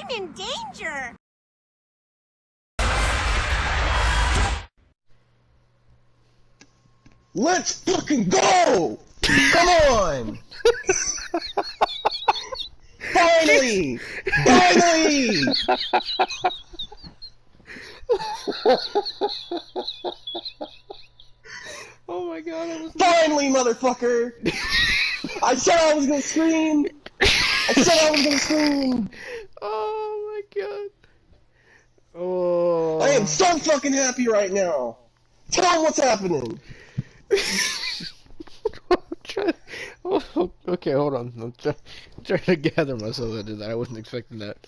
I'm in danger. Let's fucking go! Come on! Finally! Finally! Oh my god, I was... Finally, motherfucker! I said I was gonna scream! I said I was gonna scream! Oh my god. Oh. I am so fucking happy right now! Tell them what's happening! Oh, okay, hold on. I'm trying to gather myself into that. I wasn't expecting that.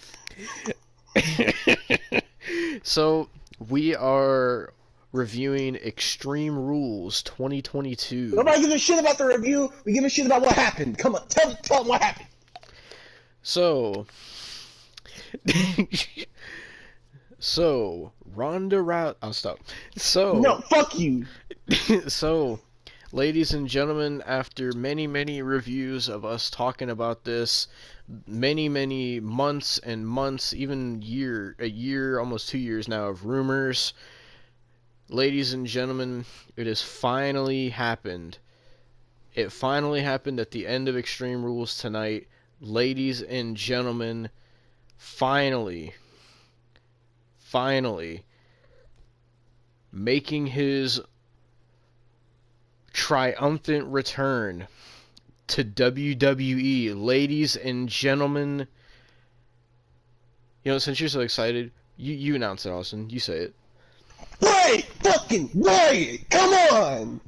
So, we are reviewing Extreme Rules 2022. Nobody gives a shit about the review. We give a shit about what happened. Come on, tell them what happened. So, Ronda Rousey. I'll stop. So, no, fuck you. So, ladies and gentlemen, after many, many reviews of us talking about this, many months and months, even a year, almost 2 years now of rumors, ladies and gentlemen, it has finally happened. It finally happened at the end of Extreme Rules tonight. Ladies and gentlemen, finally, making his triumphant return to WWE. Ladies and gentlemen, you know, since you're so excited, you announce it, Austin. You say it. Wait! Fucking wait! Come on!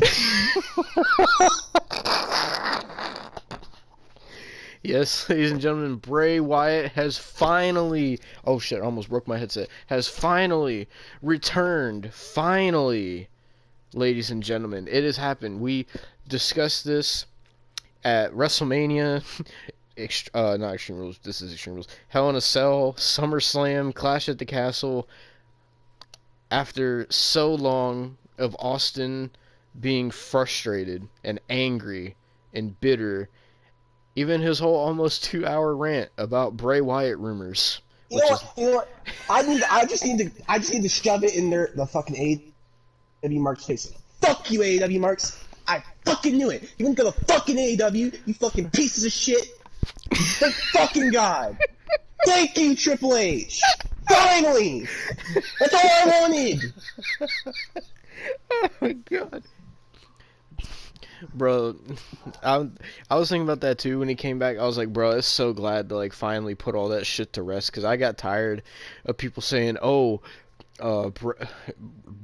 Yes, ladies and gentlemen, Bray Wyatt has finally... Oh shit, I almost broke my headset. Has finally returned. Finally, ladies and gentlemen. It has happened. We discussed this at WrestleMania. Not Extreme Rules. This is Extreme Rules. Hell in a Cell, SummerSlam, Clash at the Castle. After so long of Austin being frustrated and angry and bitter, even his whole almost 2-hour rant about Bray Wyatt rumors. You know what? I just need to shove it in the fucking AEW Marks face. Fuck you, AEW Marks. I fucking knew it. You wouldn't go to fucking AEW, you fucking pieces of shit. Thank fucking God. Thank you, Triple H. Finally. That's all I wanted. Oh my god. Bro, I was thinking about that too when he came back. I was like, bro, it's so glad to like finally put all that shit to rest, because I got tired of people saying, oh,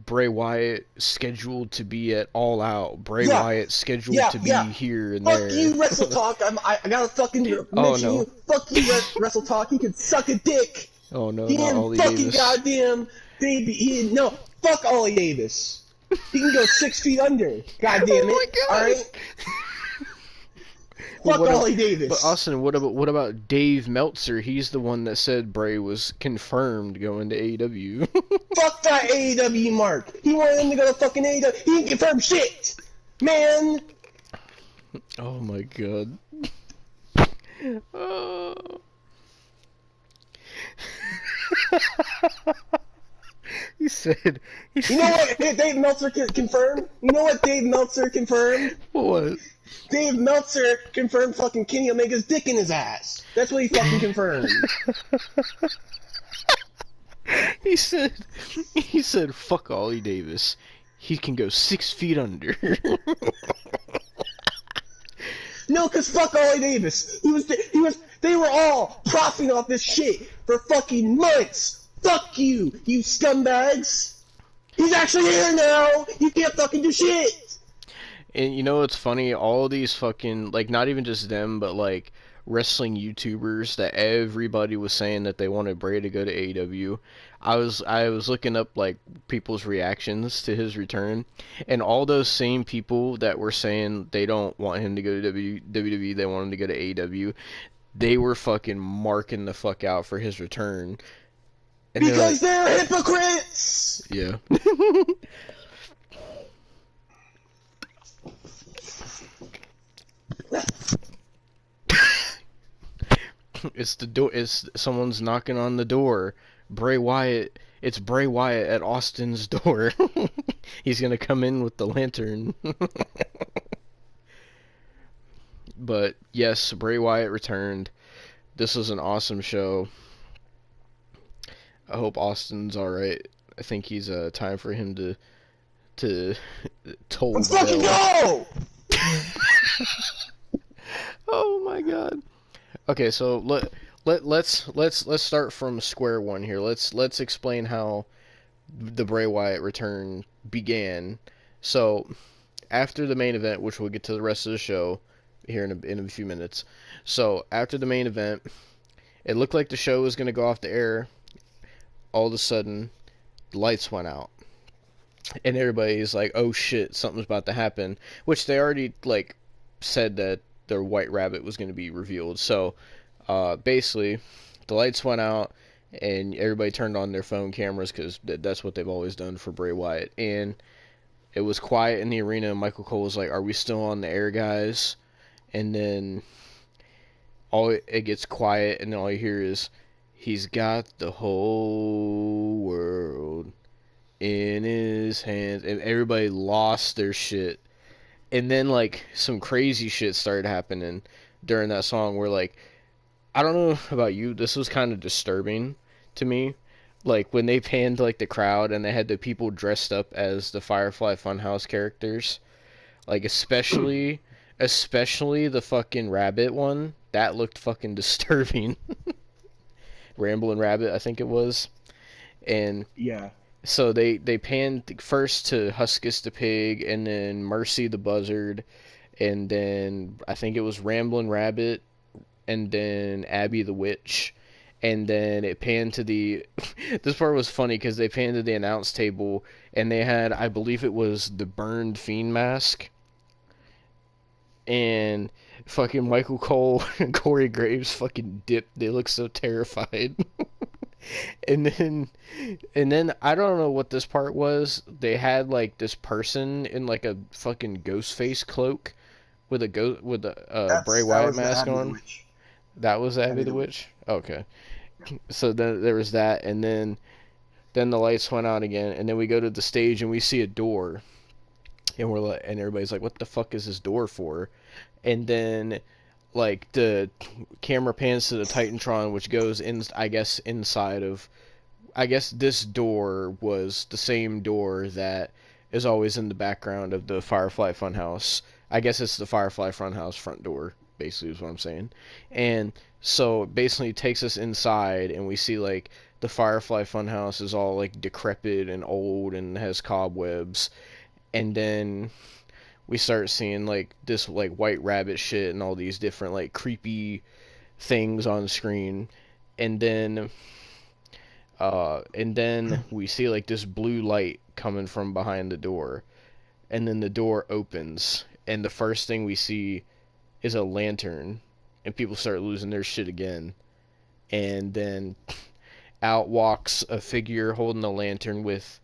Bray Wyatt scheduled to be at All Out. Bray Wyatt scheduled to be here and there. Fuck you, Wrestle Talk. I gotta fucking mention you. Fuck you, Wrestle Talk. You can suck a dick. Oh no, He not ain't Ollie fucking Davis. goddamn baby. No, fuck Ollie Davis. He can go 6 feet under. God damn it. Oh my God. Alright? Fuck Ollie Davis. But Austin, what about Dave Meltzer? He's the one that said Bray was confirmed going to AEW. Fuck that AEW Mark. He wanted him to go to fucking AEW. He didn't confirm shit. Man. Oh my god. Oh. He said... You know what Dave Meltzer confirmed? You know what Dave Meltzer confirmed? What? Dave Meltzer confirmed fucking Kenny Omega's dick in his ass. That's what he fucking confirmed. He said, fuck Ollie Davis. He can go 6 feet under. No, cause fuck Ollie Davis. They were all profiting off this shit for fucking months. Fuck you, you scumbags. He's actually here now. You can't fucking do shit. And you know what's funny? All these fucking, like, not even just them, but like wrestling YouTubers that everybody was saying that they wanted Bray to go to AEW. I was looking up like people's reactions to his return, and all those same people that were saying they don't want him to go to WWE, they want him to go to AEW, they were fucking marking the fuck out for his return. And because they're hypocrites! Yeah. It's the door. It's someone's knocking on the door. Bray Wyatt. It's Bray Wyatt at Austin's door. He's gonna come in with the lantern. But yes, Bray Wyatt returned. This was an awesome show. I hope Austin's all right. I think he's time for him to toll Let's the fucking bell. go! Oh my god. Okay, so let's start from square one here. Let's explain how the Bray Wyatt return began. So after the main event, which we'll get to the rest of the show here in a few minutes. So after the main event, it looked like the show was gonna go off the air. All of a sudden, the lights went out, and everybody's like, "Oh shit, something's about to happen," which they already like said that their White Rabbit was going to be revealed. So basically, the lights went out, and everybody turned on their phone cameras because that's what they've always done for Bray Wyatt. And it was quiet in the arena, and Michael Cole was like, "Are we still on the air, guys?" And then it gets quiet, and then all you hear is, "He's got the whole world in his hands," and everybody lost their shit. And then like some crazy shit started happening during that song where like, I don't know about you, this was kind of disturbing to me. Like when they panned like the crowd and they had the people dressed up as the Firefly Funhouse characters, like especially the fucking rabbit one, that looked fucking disturbing. Ramblin' Rabbit, I think it was. And Yeah. so they panned first to Huskus the pig, and then Mercy the buzzard, and then I think it was Ramblin' Rabbit, and then Abby the witch, and then it panned to the this part was funny because they panned to the announce table, and they had, I believe it was the Burned Fiend mask, and fucking Michael Cole and Corey Graves fucking dipped. They look so terrified. And then I don't know what this part was. They had like this person in like a fucking ghost face cloak with a Bray Wyatt mask on. That was Abby the Witch. Okay. So then there was that, and then the lights went out again, and then we go to the stage and we see a door, and we're like, and everybody's like, "What the fuck is this door for?" And then like the camera pans to the Titantron, which goes in, I guess, inside of, I guess this door was the same door that is always in the background of the Firefly Funhouse. I guess it's the Firefly Funhouse front door, basically is what I'm saying. And so basically it takes us inside, and we see like the Firefly Funhouse is all like decrepit and old and has cobwebs. And then we start seeing like this like White Rabbit shit and all these different like creepy things on screen. And then we see like this blue light coming from behind the door, and then the door opens, and the first thing we see is a lantern, and people start losing their shit again. And then out walks a figure holding a lantern with,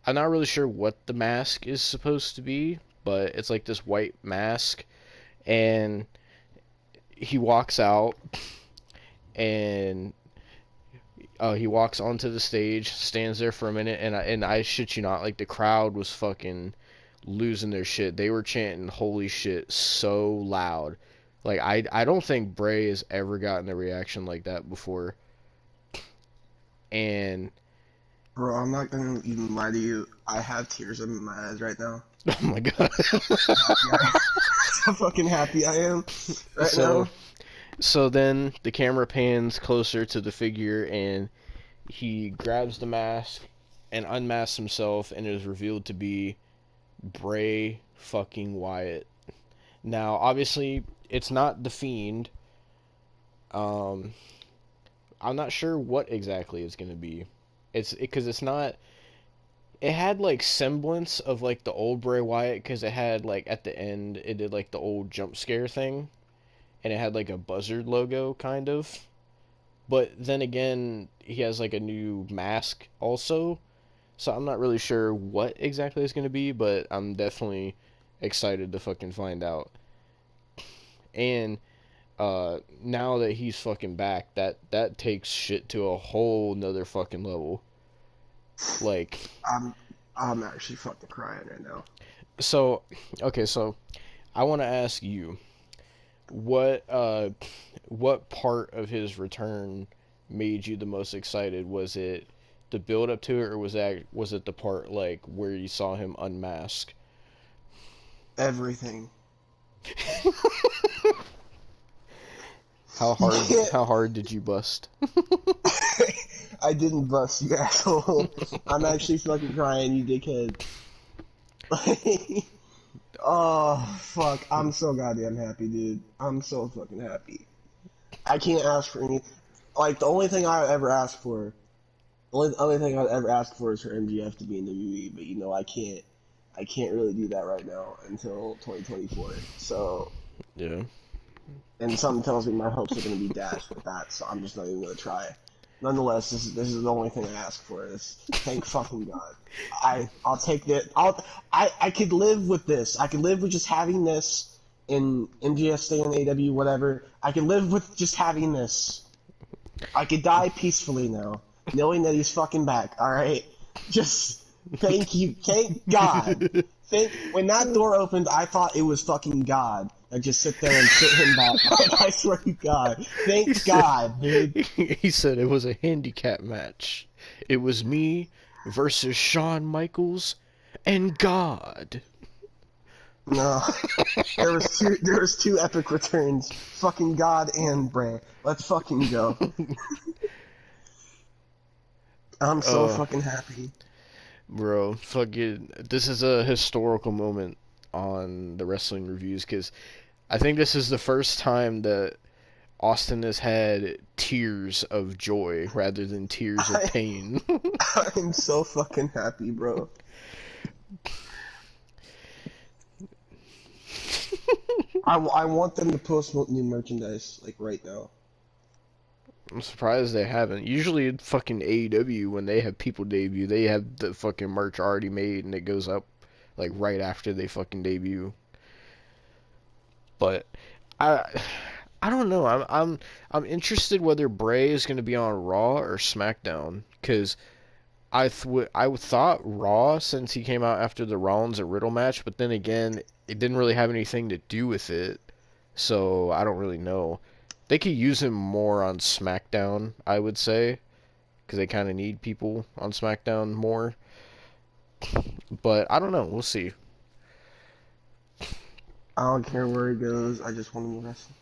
I'm not really sure what the mask is supposed to be, but it's like this white mask, and he walks out, and he walks onto the stage, stands there for a minute, and I shit you not, like the crowd was fucking losing their shit. They were chanting "Holy shit" so loud. Like I don't think Bray has ever gotten a reaction like that before. And Bro, I'm not gonna even lie to you. I have tears in my eyes right now. oh my god. How fucking happy I am right now. So then the camera pans closer to the figure, and he grabs the mask and unmasks himself, and it is revealed to be Bray fucking Wyatt. Now, obviously, it's not the Fiend. I'm not sure what exactly it's gonna be. Because it's not. It had like semblance of like the old Bray Wyatt, because it had like at the end it did like the old jump scare thing, and it had like a buzzard logo kind of. But then again, he has like a new mask also, so I'm not really sure what exactly it's gonna be, but I'm definitely excited to fucking find out. And now that he's fucking back, that takes shit to a whole nother fucking level. Like, I'm actually fucking crying right now. so, okay, so I want to ask you, what what part of his return made you the most excited? Was it the build up to it, or was it the part like where you saw him unmask? Everything. How You hard can't. how hard did you bust? I didn't bust, you asshole. I'm actually fucking crying, you dickhead. Oh, fuck. I'm so goddamn happy, dude. I'm so fucking happy. I can't ask for any. Like, the only thing I ever ask for, the only other thing I'd ever ask for is for MGF to be in WWE, but you know, I can't. I can't really do that right now until 2024. So, Yeah. and something tells me my hopes are going to be dashed with that, so I'm just not even going to try. Nonetheless, this is the only thing I ask for. Is thank fucking God. I'll take that. I could live with this. I could live with just having this in MGF staying in AW, whatever. I could live with just having this. I could die peacefully now, knowing that he's fucking back. All right, just thank you, thank God. When that door opened, I thought it was fucking God. I just sit there and sit him back. I swear to God, thank God, dude. He said it was a handicap match. It was me versus Shawn Michaels and God. No, there was two epic returns. Fucking God and Bray. Let's fucking go. I'm so fucking happy. Bro, fucking, this is a historical moment on the wrestling reviews because I think this is the first time that Austin has had tears of joy rather than tears of pain. I'm so fucking happy, bro. I want them to post new merchandise, like, right now. I'm surprised they haven't. Usually in fucking AEW, when they have people debut, they have the fucking merch already made and it goes up like right after they fucking debut. But I I don't know. I'm interested whether Bray is going to be on Raw or SmackDown cuz I thought Raw since he came out after the Rollins and Riddle match, but then again, it didn't really have anything to do with it. So, I don't really know. They could use him more on SmackDown, I would say, because they kind of need people on SmackDown more. But I don't know. We'll see. I don't care where he goes. I just want him to wrestle.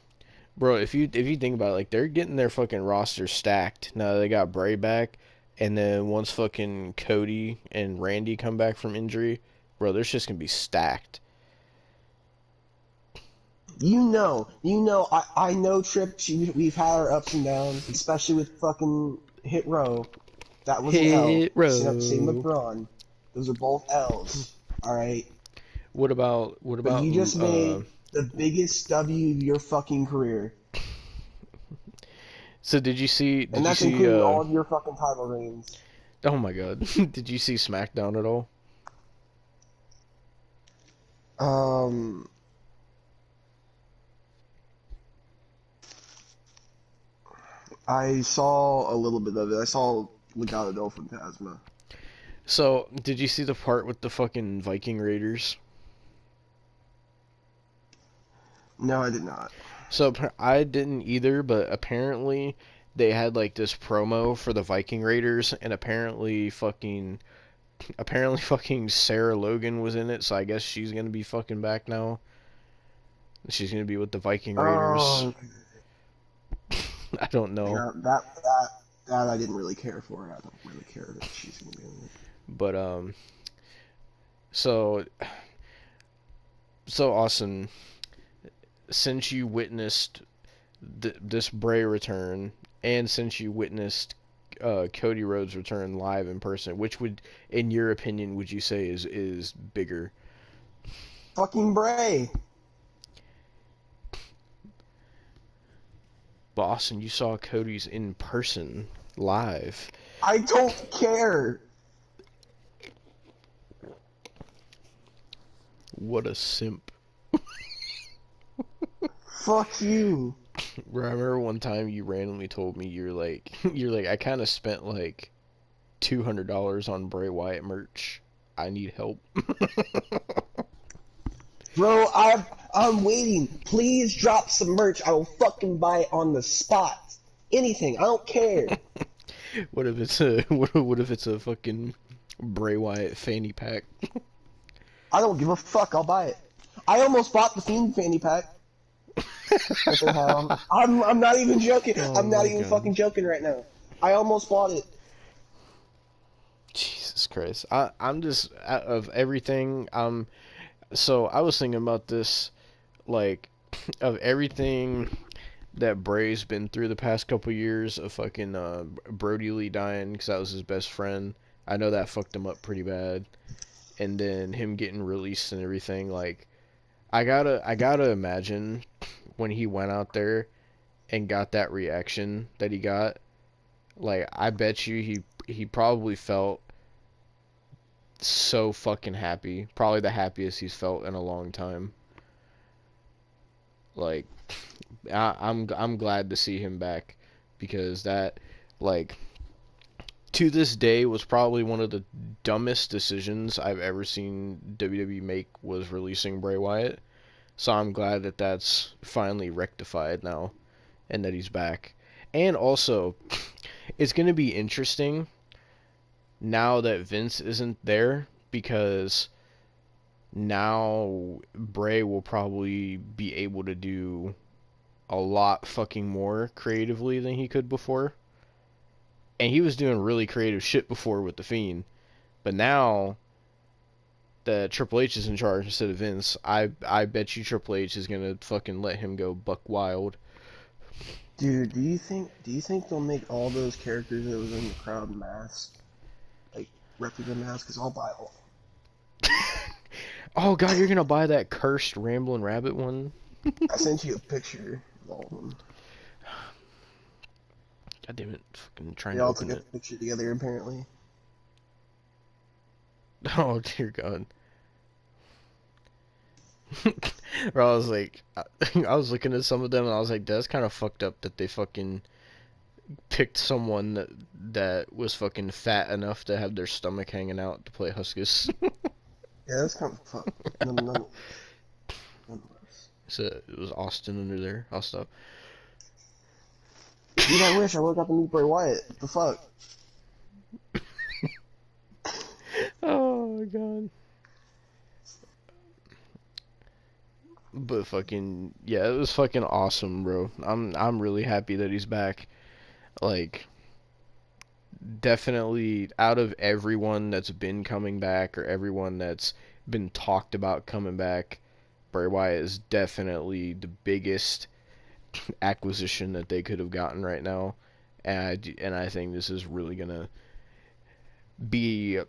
Bro, if you think about it, like they're getting their fucking roster stacked. Now they got Bray back, and then once fucking Cody and Randy come back from injury, bro, they're just gonna be stacked. You know, I know Trip, we've had our ups and downs, especially with fucking Hit Row. That was an L. Hit Same with row. Braun. Those are both L's. Alright? What about But you just made the biggest W of your fucking career. So did you see? And Did you that's see? including all of your fucking title reigns. Oh my God! Did you see SmackDown at all? Um, I saw a little bit of it. I saw Legado del Fantasma. So did you see the part with the fucking Viking Raiders? No, I did not. So I didn't either, but apparently they had like this promo for the Viking Raiders, and apparently fucking Sarah Logan was in it. So I guess she's gonna be fucking back now. She's gonna be with the Viking Raiders. Oh, I don't know, yeah, that I didn't really care for. I don't really care that she's gonna be in it. but so Austin, since you witnessed this Bray return, and since you witnessed Cody Rhodes return live in person, which would, in your opinion, would you say is bigger? Fucking Bray. But Austin, you saw Cody's in person live. I don't care. What a simp. Fuck you. Bro, I remember one time you randomly told me you're like, you're like, I kind of spent like $200 on Bray Wyatt merch. I need help. Bro, I'm waiting. Please drop some merch. I will fucking buy it on the spot. Anything. I don't care. What if it's a what if it's a fucking Bray Wyatt fanny pack? I don't give a fuck. I'll buy it. I almost bought the Fiend fanny pack. That they have. I'm not even joking. Oh I'm not my even God. fucking joking right now. I almost bought it. Jesus Christ. I'm just out of everything. So I was thinking about this, like, of everything that Bray's been through the past couple years of fucking Brody Lee dying because that was his best friend. I know that fucked him up pretty bad. And then him getting released and everything. Like, I gotta imagine when he went out there and got that reaction that he got. Like, I bet you he probably felt so fucking happy. Probably the happiest he's felt in a long time. Like, I'm glad to see him back because that, like, to this day was probably one of the dumbest decisions I've ever seen WWE make was releasing Bray Wyatt. So I'm glad that that's finally rectified now and that he's back. And also, it's going to be interesting now that Vince isn't there because now Bray will probably be able to do a lot fucking more creatively than he could before. And he was doing really creative shit before with The Fiend. But now that Triple H is in charge instead of Vince, I bet you Triple H is gonna fucking let him go buck wild. Dude, do you think they'll make all those characters that was in the crowd masks? Like replica masks? Cause I'll buy all. Oh god, you're gonna buy that cursed Ramblin' Rabbit one? I sent you a picture of all of them. God damn it, fucking trying They to all open took a it. picture together apparently. Oh dear god. Bro, I was like, I was looking at some of them and I was like, that's kind of fucked up that they fucking picked someone that was fucking fat enough to have their stomach hanging out to play Huskus. Yeah, that's kind of fun. Nonetheless. So it was Austin under there. I'll stop. Dude, I wish I would have got to meet Bray Wyatt. What the fuck? Oh my god. But fucking yeah, it was fucking awesome, bro. I'm really happy that he's back. Like, definitely out of everyone that's been coming back or everyone that's been talked about coming back, Bray Wyatt is definitely the biggest acquisition that they could have gotten right now. And I think this is really gonna be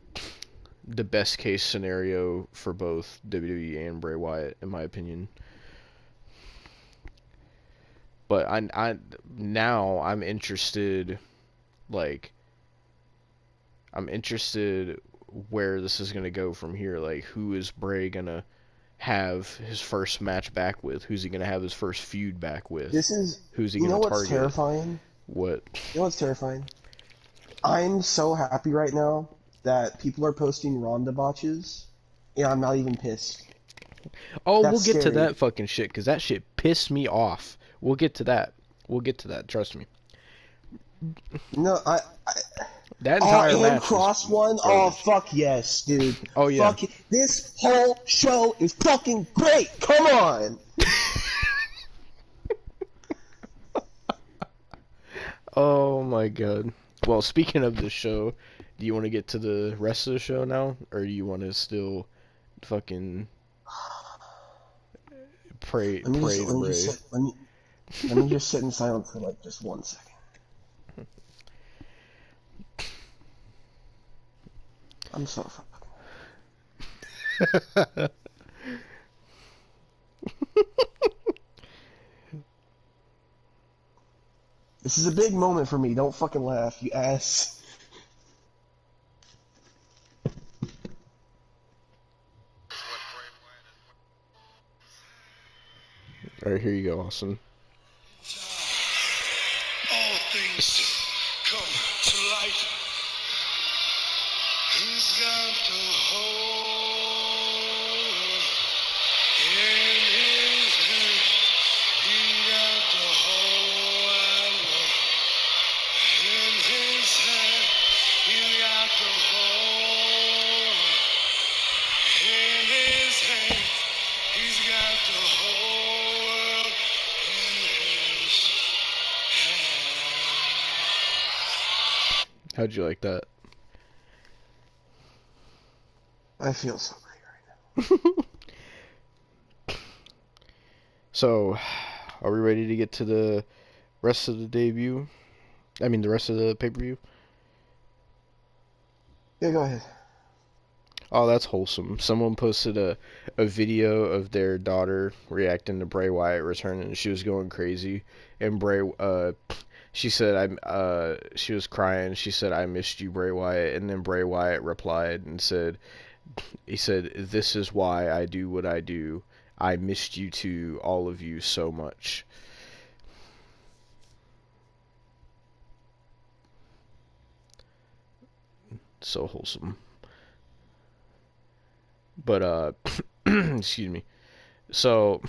the best case scenario for both WWE and Bray Wyatt, in my opinion. But now I'm interested, like, I'm interested where this is gonna go from here. Like, who is Bray gonna have his first match back with? Who's he gonna have his first feud back with? This is. Who's he You know gonna what's target? terrifying? What? You know what's terrifying? I'm so happy right now that people are posting Ronda botches. Yeah, I'm not even pissed. Oh, That's we'll get to scary. that fucking shit, because that shit pissed me off. We'll get to that. We'll get to that, trust me. No, That oh, entire and match Cross was one? Oh, garbage. fuck yes, dude. Oh, yeah. Fuck it. This whole show is fucking great. Come on. Oh my god. Well, speaking of the show, do you want to get to the rest of the show now? Or do you want to still fucking pray Let me to just Bray? sit, let me just sit in silence for like just 1 second. I'm so fucking. This is a big moment for me. Don't fucking laugh, you ass. Alright, here you go, Austin. things come to light. He's got the whole in his hand. He got the whole wide world in his hand. He got the whole in his hand. He's got the whole world in his hand. How'd you like that? I feel so great right now. So, are we ready to get to the rest of the debut? I mean, the rest of the pay-per-view? Yeah, go ahead. Oh, that's wholesome. Someone posted a video of their daughter reacting to Bray Wyatt returning, and she was going crazy. And she said, she was crying. She said, "I missed you, Bray Wyatt." And then Bray Wyatt replied and said, "This is why I do what I do. I missed you too, all of you, so much." So wholesome. But, excuse me. So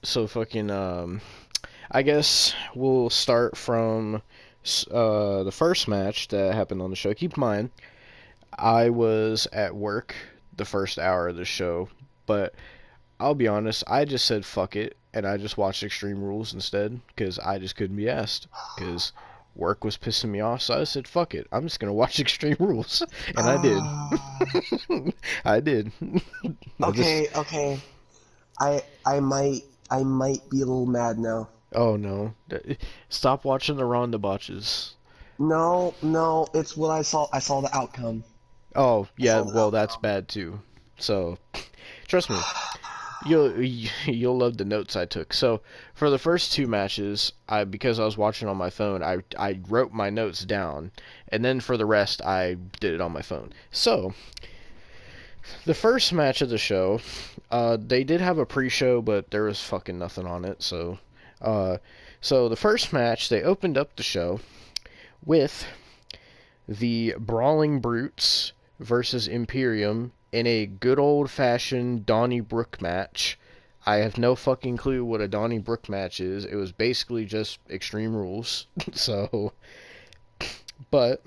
fucking, I guess we'll start from, the first match that happened on the show. Keep in mind, I was at work the first hour of the show, but I'll be honest, I just said fuck it, and I just watched Extreme Rules instead, because I just couldn't be asked, because work was pissing me off, so I said fuck it, I'm just gonna watch Extreme Rules, and I did. I did. Okay, okay. I might be a little mad now. Oh no. Stop watching the Ronda botches. No, it's what I saw. I saw the outcome. Oh, yeah, saw the well, that's outcome. bad too. So, trust me, you'll love the notes I took. So, for the first two matches, because I was watching on my phone, I wrote my notes down, and then for the rest, I did it on my phone. So, the first match of the show, they did have a pre-show, but there was fucking nothing on it. So the first match, they opened up the show with the Brawling Brutes versus Imperium in a good old-fashioned Donnybrook match. I have no fucking clue what a Donnybrook match is. It was basically just Extreme Rules. But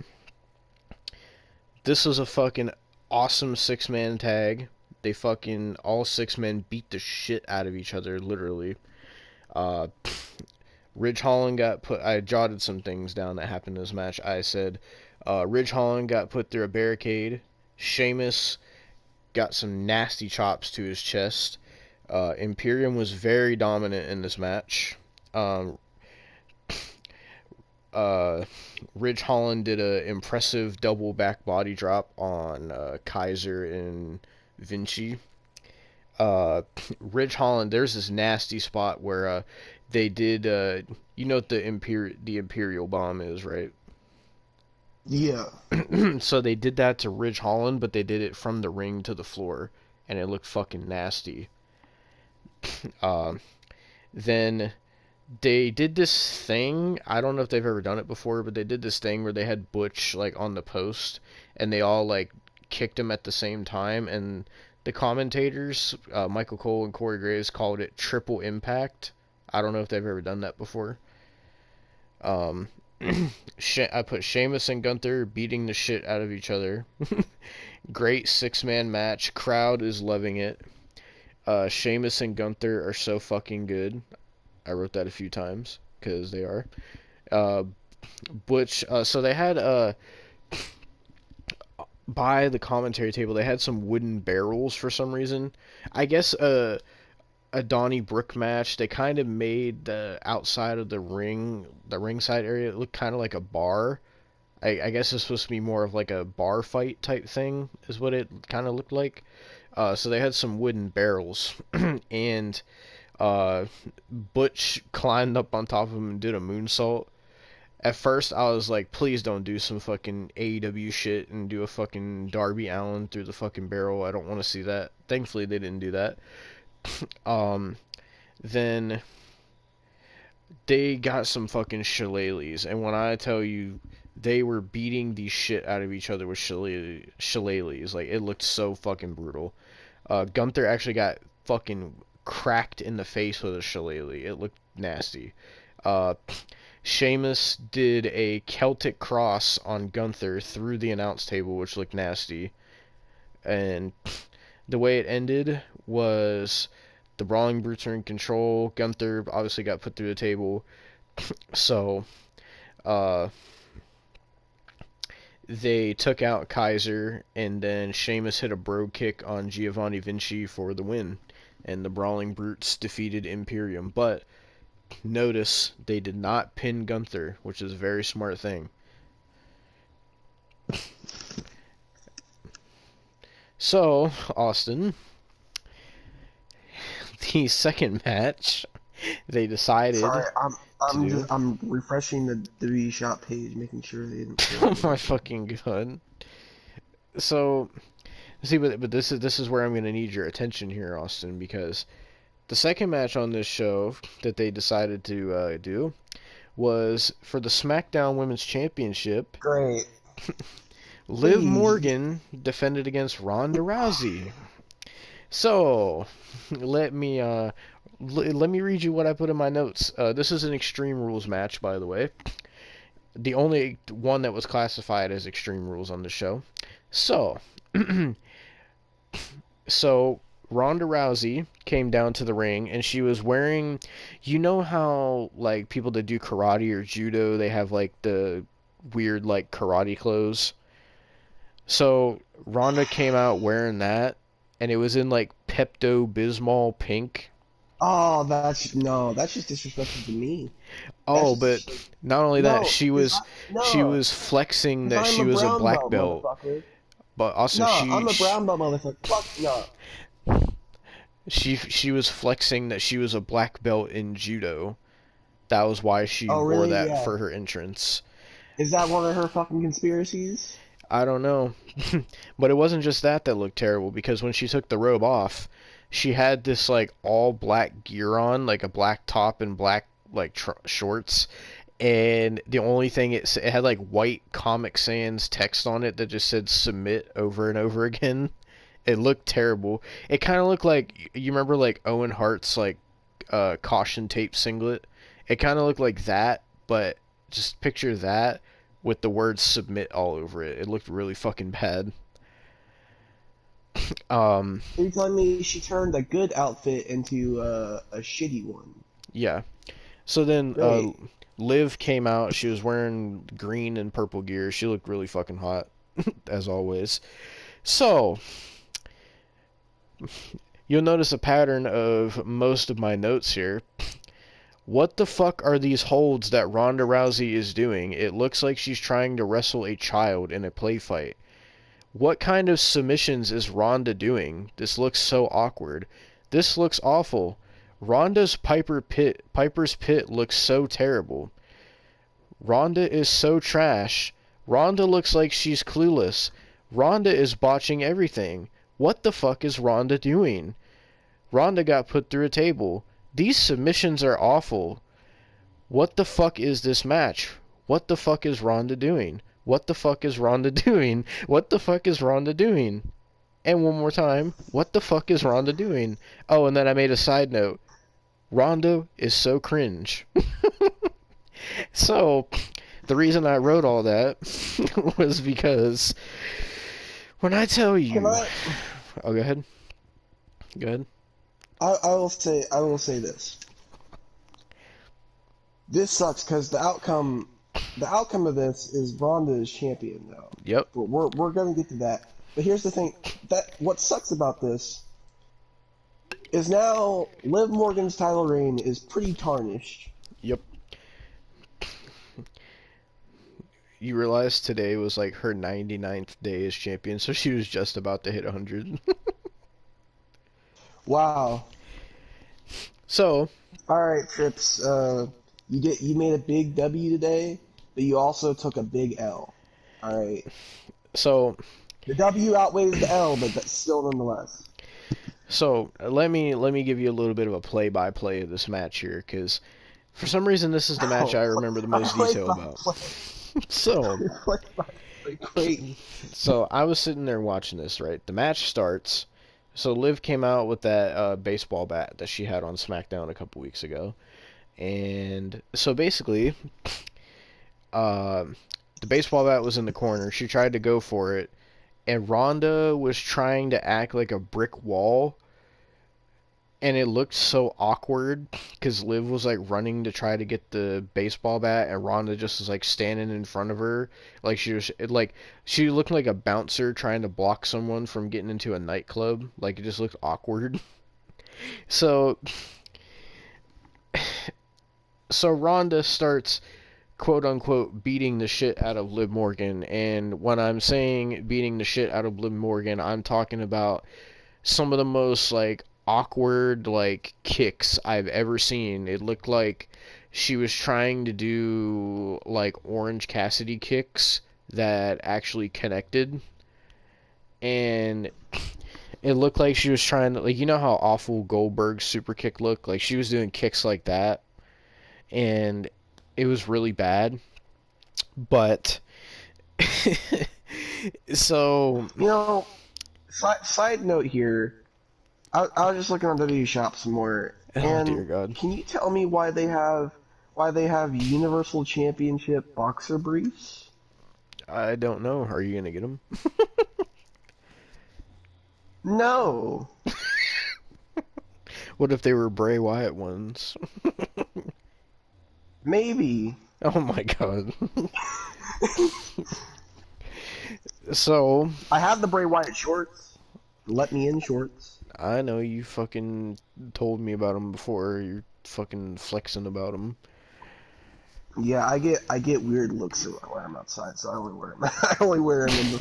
this was a fucking awesome six-man tag. They fucking, all six men beat the shit out of each other, literally. Ridge Holland got put, I jotted some things down that happened in this match. I said, Ridge Holland got put through a barricade. Sheamus got some nasty chops to his chest. Imperium was very dominant in this match. Ridge Holland did an impressive double back body drop on Kaiser and Vinci. Ridge Holland, there's this nasty spot where they did, you know what the Imperial Bomb is, right? Yeah. So they did that to Ridge Holland, but they did it from the ring to the floor, and it looked fucking nasty. Then they did this thing, I don't know if they've ever done it before, but they did this thing where they had Butch, like, on the post, and they all, like, kicked him at the same time, and the commentators, Michael Cole and Corey Graves, called it triple impact. I don't know if they've ever done that before. I put Sheamus and Gunther beating the shit out of each other. Great six-man match. Crowd is loving it. Sheamus and Gunther are so fucking good. I wrote that a few times, because they are. Butch, so they had, by the commentary table, they had some wooden barrels for some reason. I guess, a Donnybrook match, they kind of made the outside of the ringside area, look kind of like a bar. I guess it's supposed to be more of like a bar fight type thing, is what it kind of looked like. So they had some wooden barrels, and Butch climbed up on top of him and did a moonsault. At first, I was like, please don't do some fucking AEW shit and do a fucking Darby Allin through the fucking barrel. I don't want to see that. Thankfully, they didn't do that. Then they got some fucking shillelaghs, and when I tell you, they were beating the shit out of each other with shillelaghs. Like, it looked so fucking brutal. Gunther actually got fucking cracked in the face with a shillelagh. It looked nasty. Uh, Sheamus did a Celtic cross on Gunther through the announce table, which looked nasty. And the way it ended was the Brawling Brutes are in control. Gunther obviously got put through the table. So, they took out Kaiser, and then Sheamus hit a bro kick on Giovanni Vinci for the win. And the Brawling Brutes defeated Imperium. But notice they did not pin Gunther, which is a very smart thing. So, Austin, the second match, they decided. Sorry, I'm refreshing the WWE shop page, making sure they didn't. Oh my fucking god! So, see, but this is where I'm gonna need your attention here, Austin, because the second match on this show that they decided to do was for the SmackDown Women's Championship. Great. Liv Morgan defended against Ronda Rousey. So, let me read you what I put in my notes. This is an Extreme Rules match, by the way. The only one that was classified as Extreme Rules on the show. So, Ronda Rousey came down to the ring, and she was wearing, you know how, like, people that do karate or judo, they have, like, the weird, like, karate clothes? So, Ronda came out wearing that, and it was in, like, Pepto-Bismol pink. Oh, that's just disrespectful to me. Oh, That's but just- not only No, that, she was flexing that she was a black belt. But also I'm a brown belt, motherfucker. Fuck no. she was flexing that she was a black belt in judo. That was why she Oh, wore really? that Yeah. for her entrance. Is that one of her fucking conspiracies? I don't know. But it wasn't just that looked terrible, because when she took the robe off, she had this like all black gear on, like a black top and black like shorts, and the only thing it had like white Comic Sans text on it that just said submit over and over again. It looked terrible. It kind of looked like, you remember like Owen Hart's like caution tape singlet? It kind of looked like that, but just picture that with the word submit all over it. It looked really fucking bad. Are you telling me she turned a good outfit into a shitty one? Yeah. So then Great. Liv came out. She was wearing green and purple gear. She looked really fucking hot, as always. So, you'll notice a pattern of most of my notes here. What the fuck are these holds that Ronda Rousey is doing? It looks like she's trying to wrestle a child in a play fight. What kind of submissions is Ronda doing? This looks so awkward. This looks awful. Ronda's Piper's Pit looks so terrible. Ronda is so trash. Ronda looks like she's clueless. Ronda is botching everything. What the fuck is Ronda doing? Ronda got put through a table. These submissions are awful. What the fuck is this match? What the fuck is Ronda doing? What the fuck is Ronda doing? What the fuck is Ronda doing? And one more time, what the fuck is Ronda doing? Oh, and then I made a side note. Ronda is so cringe. So, the reason I wrote all that was because when I tell you... Oh, go ahead. Go ahead. I will say this. This sucks because the outcome of this is Ronda is champion now. Yep. We're gonna get to that. But here's the thing, that what sucks about this is now Liv Morgan's title reign is pretty tarnished. Yep. You realize today was like her 99th day as champion, so she was just about to hit 100. Wow. So, Alright, Trips, you made a big W today, but you also took a big L. Alright. so The W outweighs the L, but that's still nonetheless. So let me give you a little bit of a play-by-play of this match here, because For some reason, this is the match I remember the most detail about. So, Great. so I was sitting there watching this, right? The match starts. So Liv came out with that baseball bat that she had on SmackDown a couple weeks ago. And so basically, the baseball bat was in the corner. She tried to go for it. And Ronda was trying to act like a brick wall. And it looked so awkward because Liv was like running to try to get the baseball bat, and Ronda just was like standing in front of her, like she looked like a bouncer trying to block someone from getting into a nightclub. Like it just looked awkward. So, so Ronda starts quote unquote beating the shit out of Liv Morgan, and when I'm saying beating the shit out of Liv Morgan, I'm talking about some of the most like awkward like kicks I've ever seen. It looked like she was trying to do like Orange Cassidy kicks that actually connected, and it looked like she was trying to, like, you know how awful Goldberg's super kick looked? Like she was doing kicks like that, and it was really bad. But so You know, side note here. I was just looking on WWE Shop some more, oh and dear God, can you tell me why they have Universal Championship boxer briefs? I don't know. Are you gonna get them? No. What if they were Bray Wyatt ones? Maybe. Oh my God. So, I have the Bray Wyatt shorts. Let me in shorts. I know you fucking told me about them before. You're fucking flexing about them. Yeah, I get weird looks when I'm outside, so I only wear them. I only wear them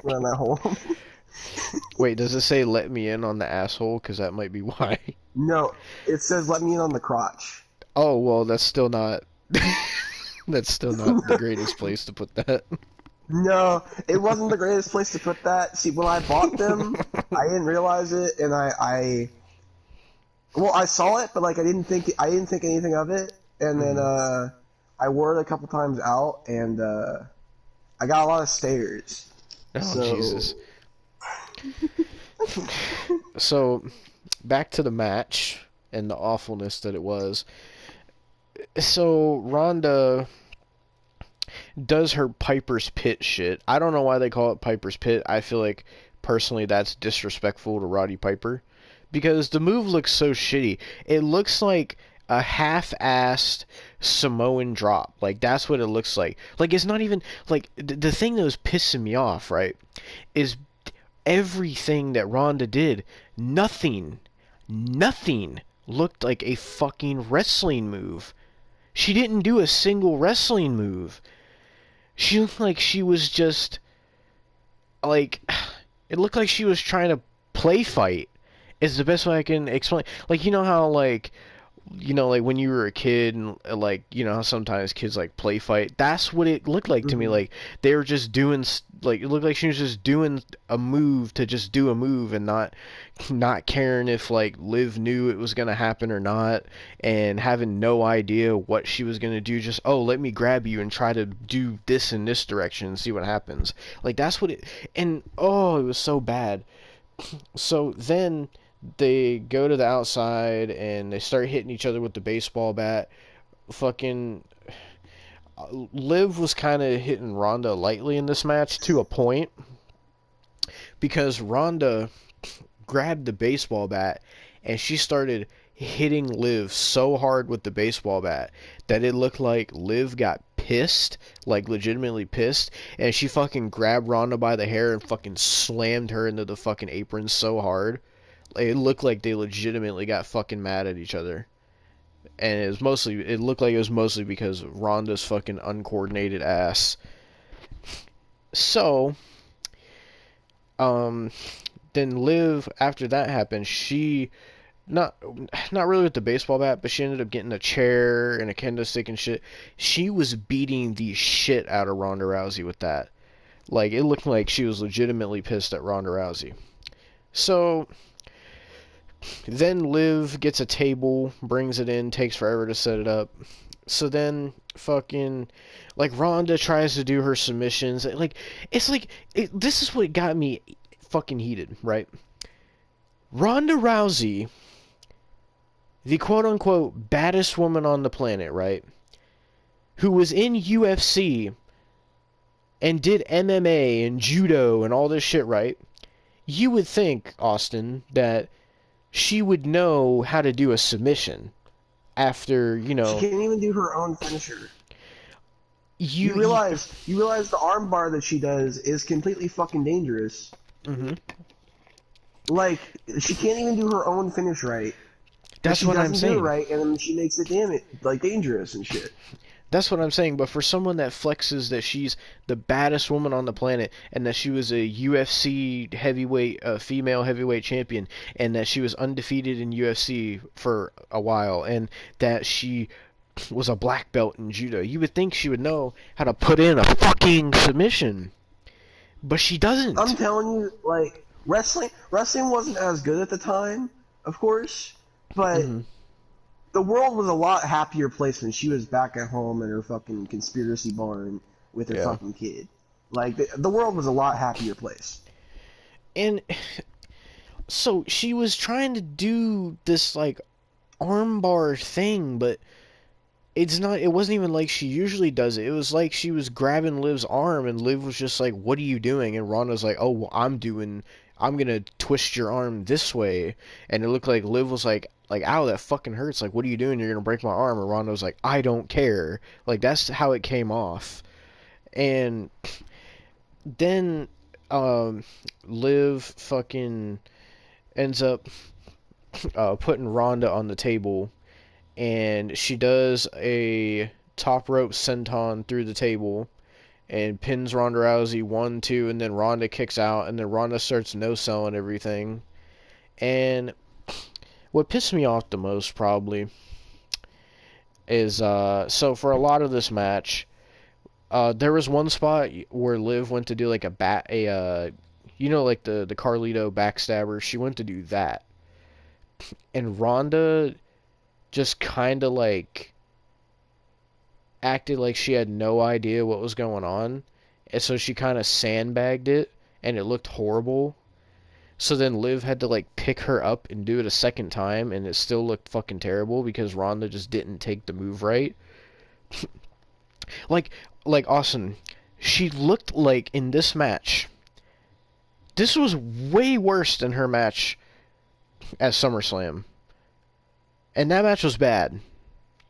when I'm at home. Wait, does it say "let me in" on the asshole? Because that might be why. No, it says "let me in" on the crotch. Oh well, that's still not. That's still not the greatest place to put that. No, it wasn't the greatest place to put that. See, when I bought them, I didn't realize it, and I saw it, but like I didn't think anything of it, and then I wore it a couple times out, and I got a lot of stares. Oh So... Jesus. So, back to the match and the awfulness that it was. So Ronda does her Piper's Pit shit. I don't know why they call it Piper's Pit. I feel like personally that's disrespectful to Roddy Piper because the move looks so shitty. It looks like a half-assed Samoan drop. Like that's what it looks like. Like it's not even like the thing that was pissing me off, right? Is everything that Ronda did, nothing looked like a fucking wrestling move. She didn't do a single wrestling move. She looked like she was just, like, it looked like she was trying to play fight, is the best way I can explain. Like, you know how, like, when you were a kid, and, like, you know how sometimes kids, like, play fight? That's what it looked like to me. Like, they were just doing, like, it looked like she was just doing a move to just do a move and not caring if, like, Liv knew it was going to happen or not, and having no idea what she was going to do. Just, oh, let me grab you and try to do this in this direction and see what happens. Like, that's what it, and, oh, it was so bad. So then they go to the outside and they start hitting each other with the baseball bat. Fucking Liv was kind of hitting Ronda lightly in this match to a point because Ronda grabbed the baseball bat and she started hitting Liv so hard with the baseball bat that it looked like Liv got pissed, like legitimately pissed, and she fucking grabbed Ronda by the hair and fucking slammed her into the fucking apron so hard. It looked like they legitimately got fucking mad at each other. And it looked like it was mostly because of Ronda's fucking uncoordinated ass. So, then Liv, after that happened, she, not really with the baseball bat, but she ended up getting a chair and a kendo stick and shit. She was beating the shit out of Ronda Rousey with that. Like, it looked like she was legitimately pissed at Ronda Rousey. So, then Liv gets a table, brings it in, takes forever to set it up. So then fucking like Ronda tries to do her submissions. This is what got me fucking heated, right? Ronda Rousey, the quote-unquote baddest woman on the planet, right? Who was in UFC and did MMA and judo and all this shit, right? You would think, Austin, that she would know how to do a submission after, She can't even do her own finisher. You you realize the armbar that she does is completely fucking dangerous. Mhm. Like, she can't even do her own finish right. That's what I'm She doesn't saying. do it right, and then she makes it dangerous and shit. That's what I'm saying, but for someone that flexes that she's the baddest woman on the planet and that she was a UFC heavyweight, female heavyweight champion, and that she was undefeated in UFC for a while, and that she was a black belt in judo, you would think she would know how to put in a fucking submission. But she doesn't. I'm telling you, like, wrestling wasn't as good at the time, of course, but the world was a lot happier place when she was back at home in her fucking conspiracy barn with her fucking kid. Like, the world was a lot happier place. And so she was trying to do this, like, armbar thing, but it wasn't even like she usually does it. It was like she was grabbing Liv's arm, and Liv was just like, "What are you doing?" And Ronda's like, "Oh, well, I'm gonna twist your arm this way." And it looked like Liv was like, "Ow, that fucking hurts. Like, what are you doing? You're gonna break my arm." And Ronda was like, "I don't care." Like, that's how it came off. And then, Liv fucking ends up putting Ronda on the table, and she does a top rope senton through the table and pins Ronda Rousey 1-2, and then Ronda kicks out, and then Ronda starts no-selling everything. And what pissed me off the most probably is so for a lot of this match, there was one spot where Liv went to do like like the Carlito backstabber. She went to do that, and Ronda just kind of like acted like she had no idea what was going on, and so she kind of sandbagged it, and it looked horrible. So then Liv had to like pick her up and do it a second time, and it still looked fucking terrible because Ronda just didn't take the move right. like Austin, she looked like in this match, this was way worse than her match at SummerSlam. And that match was bad.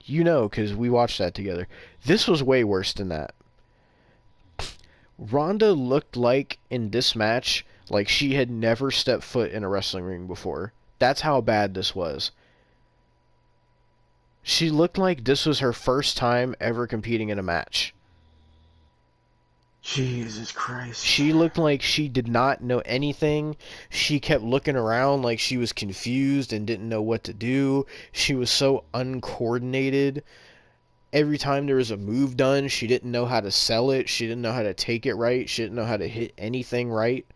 Because we watched that together. This was way worse than that. Ronda looked like, in this match, like she had never stepped foot in a wrestling ring before. That's how bad this was. She looked like this was her first time ever competing in a match. Jesus Christ. She looked like she did not know anything. She kept looking around like she was confused and didn't know what to do. She was so uncoordinated. Every time there was a move done, she didn't know how to sell it. She didn't know how to take it right. She didn't know how to hit anything right.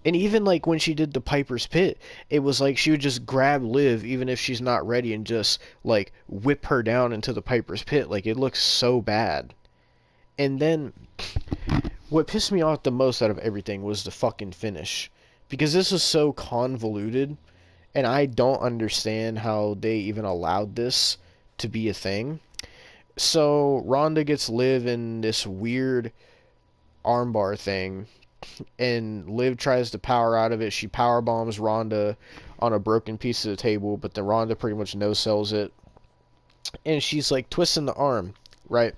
And even like when she did the Piper's Pit, it was like she would just grab Liv even if she's not ready and just like whip her down into the Piper's Pit. Like, it looks so bad. And then, what pissed me off the most out of everything was the fucking finish. Because this was so convoluted, and I don't understand how they even allowed this to be a thing. So, Ronda gets Liv in this weird armbar thing, and Liv tries to power out of it. She power bombs Ronda on a broken piece of the table, but then Ronda pretty much no-sells it. And she's like twisting the arm, right?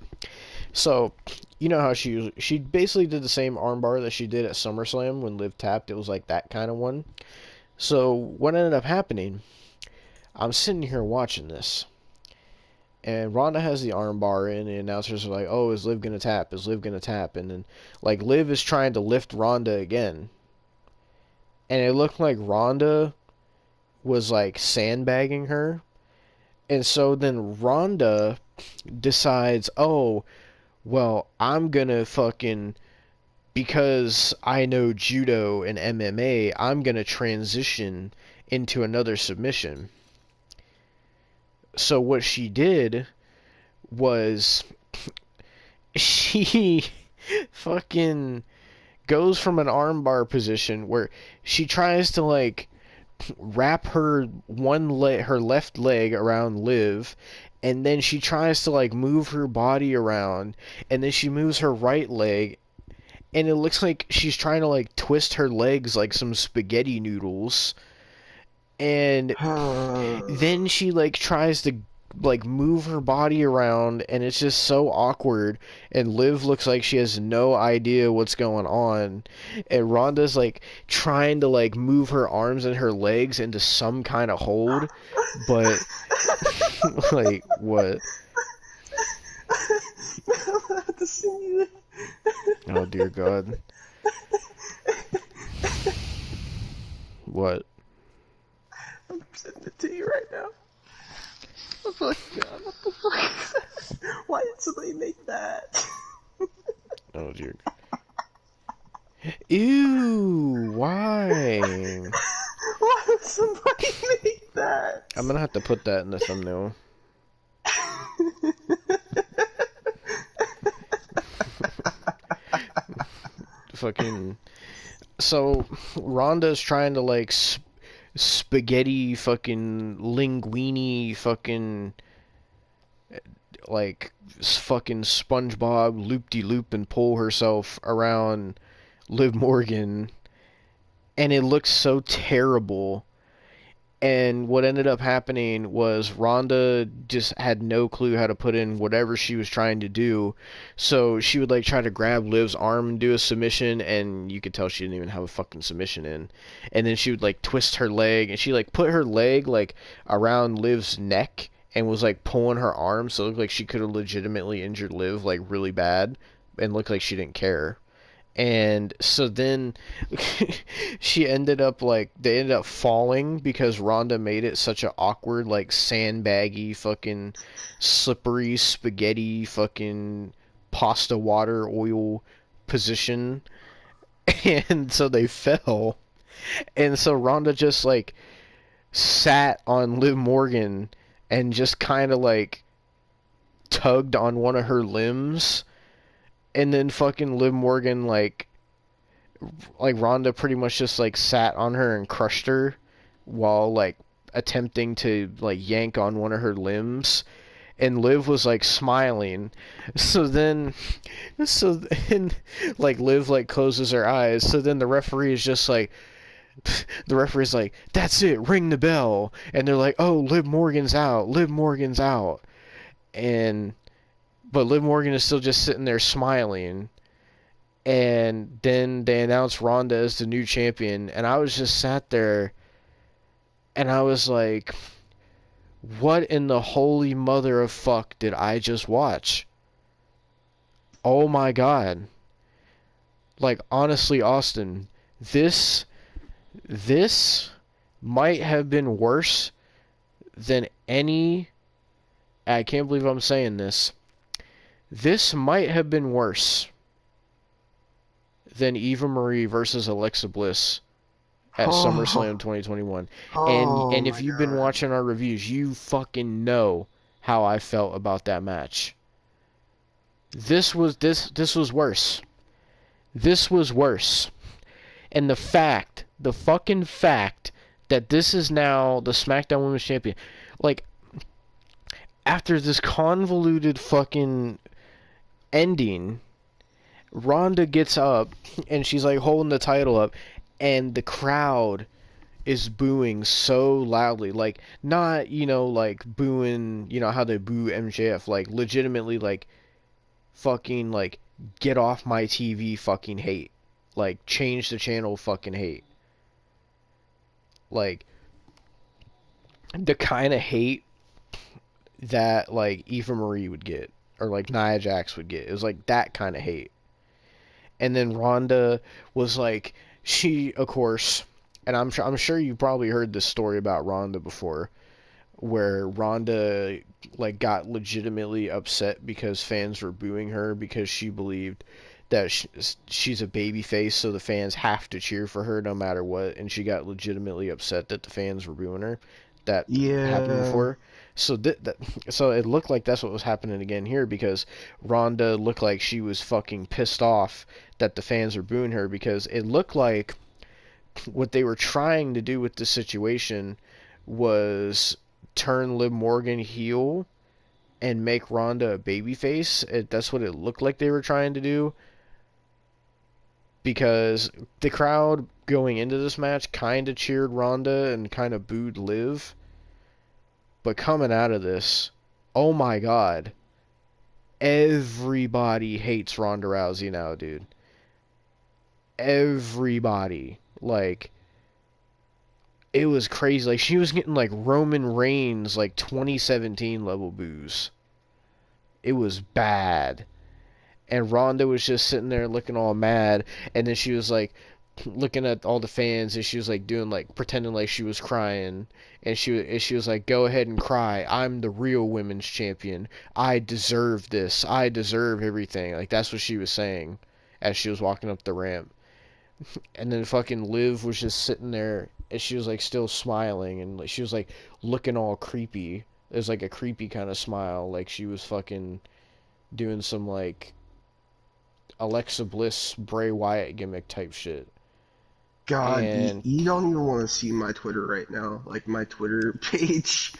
So, you know how she basically did the same armbar that she did at SummerSlam when Liv tapped. It was like that kind of one. So, what ended up happening, I'm sitting here watching this, and Ronda has the armbar in, and the announcers are like, "Oh, is Liv gonna tap? Is Liv gonna tap?" And then, like, Liv is trying to lift Ronda again, and it looked like Ronda was, like, sandbagging her. And so then Ronda decides, "Oh, well, I'm gonna fucking because I know judo and MMA, I'm gonna transition into another submission. So what she did was she fucking goes from an armbar position where she tries to like wrap her her left leg around Liv, and then she tries to like move her body around, and then she moves her right leg, and it looks like she's trying to like twist her legs like some spaghetti noodles, and then she like tries to like move her body around, and it's just so awkward, and Liv looks like she has no idea what's going on, and Ronda's like trying to like move her arms and her legs into some kind of hold, but like what? I have to send you Oh dear God. What? I'm sending it to you right now. Oh my God, what the fuck is this? Why did somebody make that? Oh dear. Ew, why? Why would somebody make that? I'm gonna have to put that in the thumbnail. Fucking. So, Ronda's trying to like spaghetti fucking linguine fucking like fucking SpongeBob loop-de-loop and pull herself around Liv Morgan, and it looks so terrible. And what ended up happening was Ronda just had no clue how to put in whatever she was trying to do. So she would like try to grab Liv's arm and do a submission, and you could tell she didn't even have a fucking submission in. And then she would like twist her leg, and she like put her leg like around Liv's neck and was like pulling her arm, so it looked like she could have legitimately injured Liv like really bad, and looked like she didn't care. And so then she ended up like they ended up falling because Ronda made it such an awkward like sandbaggy fucking slippery spaghetti fucking pasta water oil position, and so they fell. And so Ronda just like sat on Liv Morgan and just kind of like tugged on one of her limbs, and then fucking Liv Morgan like Ronda pretty much just like sat on her and crushed her while like attempting to like yank on one of her limbs, and Liv was like smiling. So then like Liv like closes her eyes, so then the referee is just like that's it, ring the bell, and they're like, oh, Liv Morgan's out, and but Liv Morgan is still just sitting there smiling. And then they announced Ronda as the new champion, and I was just sat there, and I was like, what in the holy mother of fuck did I just watch? Oh my God. Like, honestly, Austin, this might have been worse than any... I can't believe I'm saying this. This might have been worse than Eva Marie versus Alexa Bliss at SummerSlam 2021. And if you've been watching our reviews, you fucking know how I felt about that match. This was worse. This was worse. And the fucking fact that this is now the SmackDown Women's Champion, like, after this convoluted fucking ending, Ronda gets up and she's like holding the title up, and the crowd is booing so loudly, like not, like booing, how they boo MJF, like legitimately like fucking like get off my TV fucking hate, like change the channel fucking hate, like the kind of hate that like Eva Marie would get, or like Nia Jax would get. It was like that kind of hate. And then Ronda was like, she, of course, and I'm sure you probably heard this story about Ronda before, where Ronda like got legitimately upset because fans were booing her because she believed that she's a baby face, so the fans have to cheer for her no matter what, and she got legitimately upset that the fans were booing her. That happened Yeah. before. So so it looked like that's what was happening again here, because Ronda looked like she was fucking pissed off that the fans were booing her, because it looked like what they were trying to do with this situation was turn Liv Morgan heel and make Ronda a babyface. That's what it looked like they were trying to do, because the crowd going into this match kind of cheered Ronda and kind of booed Liv. But coming out of this, oh my god, everybody hates Ronda Rousey now, dude. Everybody. Like, it was crazy. Like, she was getting like Roman Reigns, like 2017 level boos. It was bad. And Ronda was just sitting there looking all mad, and then she was like looking at all the fans, and she was like doing like pretending like she was crying, and she was like, "Go ahead and cry. I'm the real women's champion. I deserve this. I deserve everything." Like, that's what she was saying as she was walking up the ramp. And then fucking Liv was just sitting there, and she was like still smiling, and like she was like looking all creepy. It was like a creepy kind of smile, like she was fucking doing some like Alexa Bliss, Bray Wyatt gimmick type shit. God, And you don't even want to see my Twitter right now, like my Twitter page.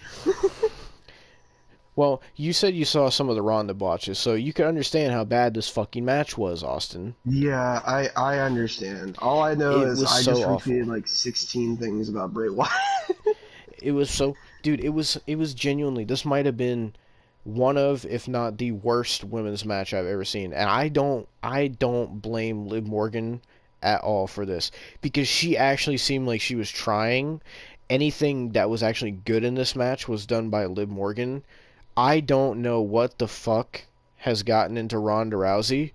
well, you said you saw some of the Ronda botches, so you can understand how bad this fucking match was, Austin. Yeah, I understand. All I know It is was I so just awful. retweeted like 16 things about Bray Wyatt. It was so, dude. It was genuinely. This might have been one of, if not the worst women's match I've ever seen, and I don't blame Liv Morgan at all for this, because she actually seemed like she was trying. Anything that was actually good in this match was done by Liv Morgan. I don't know what the fuck has gotten into Ronda Rousey.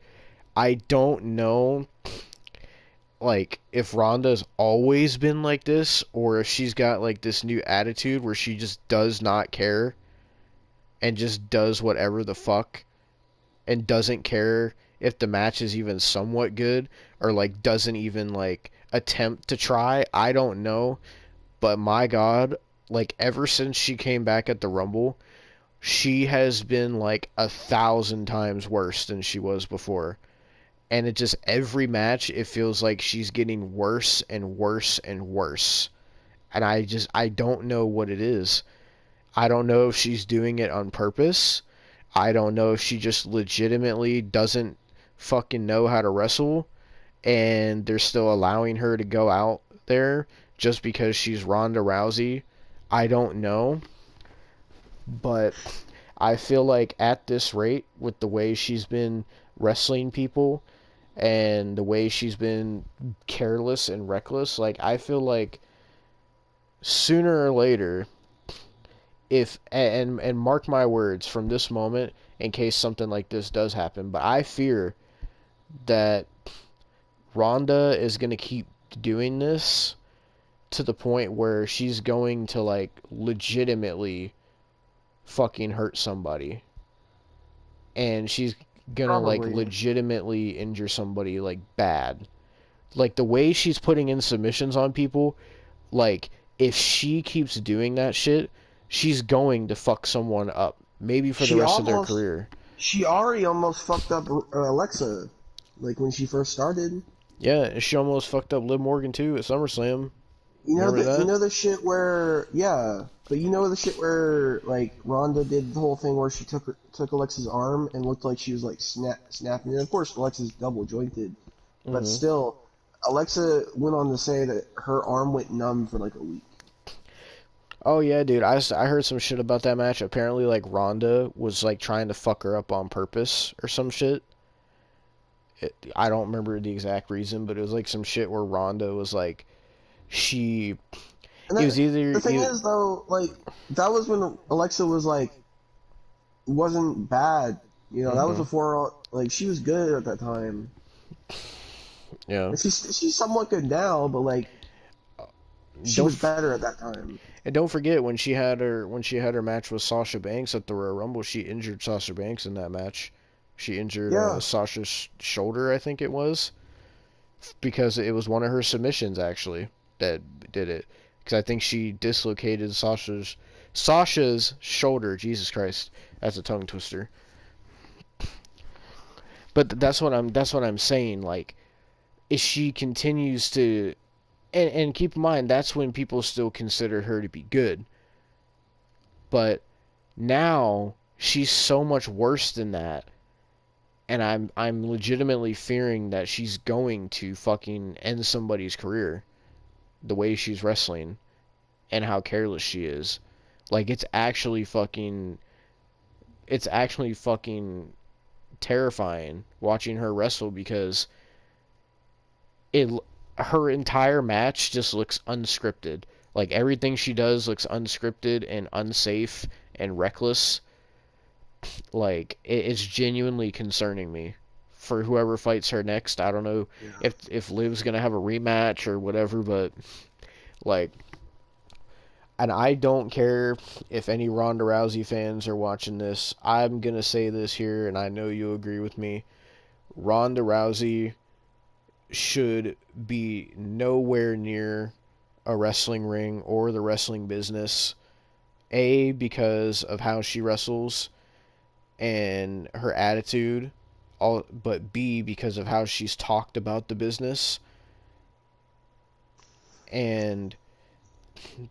I don't know, like, if Ronda's always been like this, or if she's got like this new attitude where she just does not care and just does whatever the fuck, and doesn't care if the match is even somewhat good, or like doesn't even like attempt to try. I don't know, but my god, like, ever since she came back at the Rumble, she has been like 1,000 times worse than she was before. And it just, every match, it feels like she's getting worse and worse and worse. And I don't know what it is. I don't know if she's doing it on purpose. I don't know if she just legitimately doesn't fucking know how to wrestle, and they're still allowing her to go out there just because she's Ronda Rousey. I don't know. But I feel like at this rate, with the way she's been wrestling people and the way she's been careless and reckless, like, I feel like sooner or later, if and mark my words from this moment, in case something like this does happen, but I fear that Ronda is going to keep doing this to the point where she's going to like legitimately fucking hurt somebody, and she's gonna like Probably. legitimately injure somebody like bad. Like, the way she's putting in submissions on people, like, if she keeps doing that shit, she's going to fuck someone up, maybe for the She rest of their almost, career. she already almost fucked up Alexa, like when she first started. Yeah, she almost fucked up Liv Morgan too at SummerSlam. Remember You that? know the shit where, yeah, but you know the shit where like Ronda did the whole thing where she took Alexa's arm and looked like she was like snapping. And of course, Alexa's double jointed, but Hmm. still, Alexa went on to say that her arm went numb for like a week. Oh yeah, dude. I heard some shit about that match. Apparently, like, Ronda was like trying to fuck her up on purpose or some shit. I don't remember the exact reason, but it was like some shit where Ronda was like, she. And It was the either thing is though, like that was when Alexa was like wasn't bad. You know, that was hmm before like she was good at that time. yeah. And she's somewhat good now, but like she Don't was f- better at that time. and don't forget when she had her match with Sasha Banks at the Royal Rumble, she injured Sasha Banks in that match. She injured Yeah. Sasha's shoulder, I think it was, because it was one of her submissions actually that did it. Because I think she dislocated Sasha's shoulder. Jesus Christ, that's a tongue twister. But that's what I'm saying. Like, if she continues to, and keep in mind that's when people still consider her to be good. But now she's so much worse than that, and I'm legitimately fearing that she's going to fucking end somebody's career. The way she's wrestling and how careless she is. Like, it's actually fucking terrifying watching her wrestle, because her entire match just looks unscripted. Like, everything she does looks unscripted and unsafe and reckless. Like, it's genuinely concerning me for whoever fights her next. I don't know if Liv's gonna have a rematch or whatever, but like, and I don't care if any Ronda Rousey fans are watching this. I'm gonna say this here, and I know you'll agree with me. Ronda Rousey should be nowhere near a wrestling ring or the wrestling business. A, because of how she wrestles and her attitude, but B, because of how she's talked about the business. And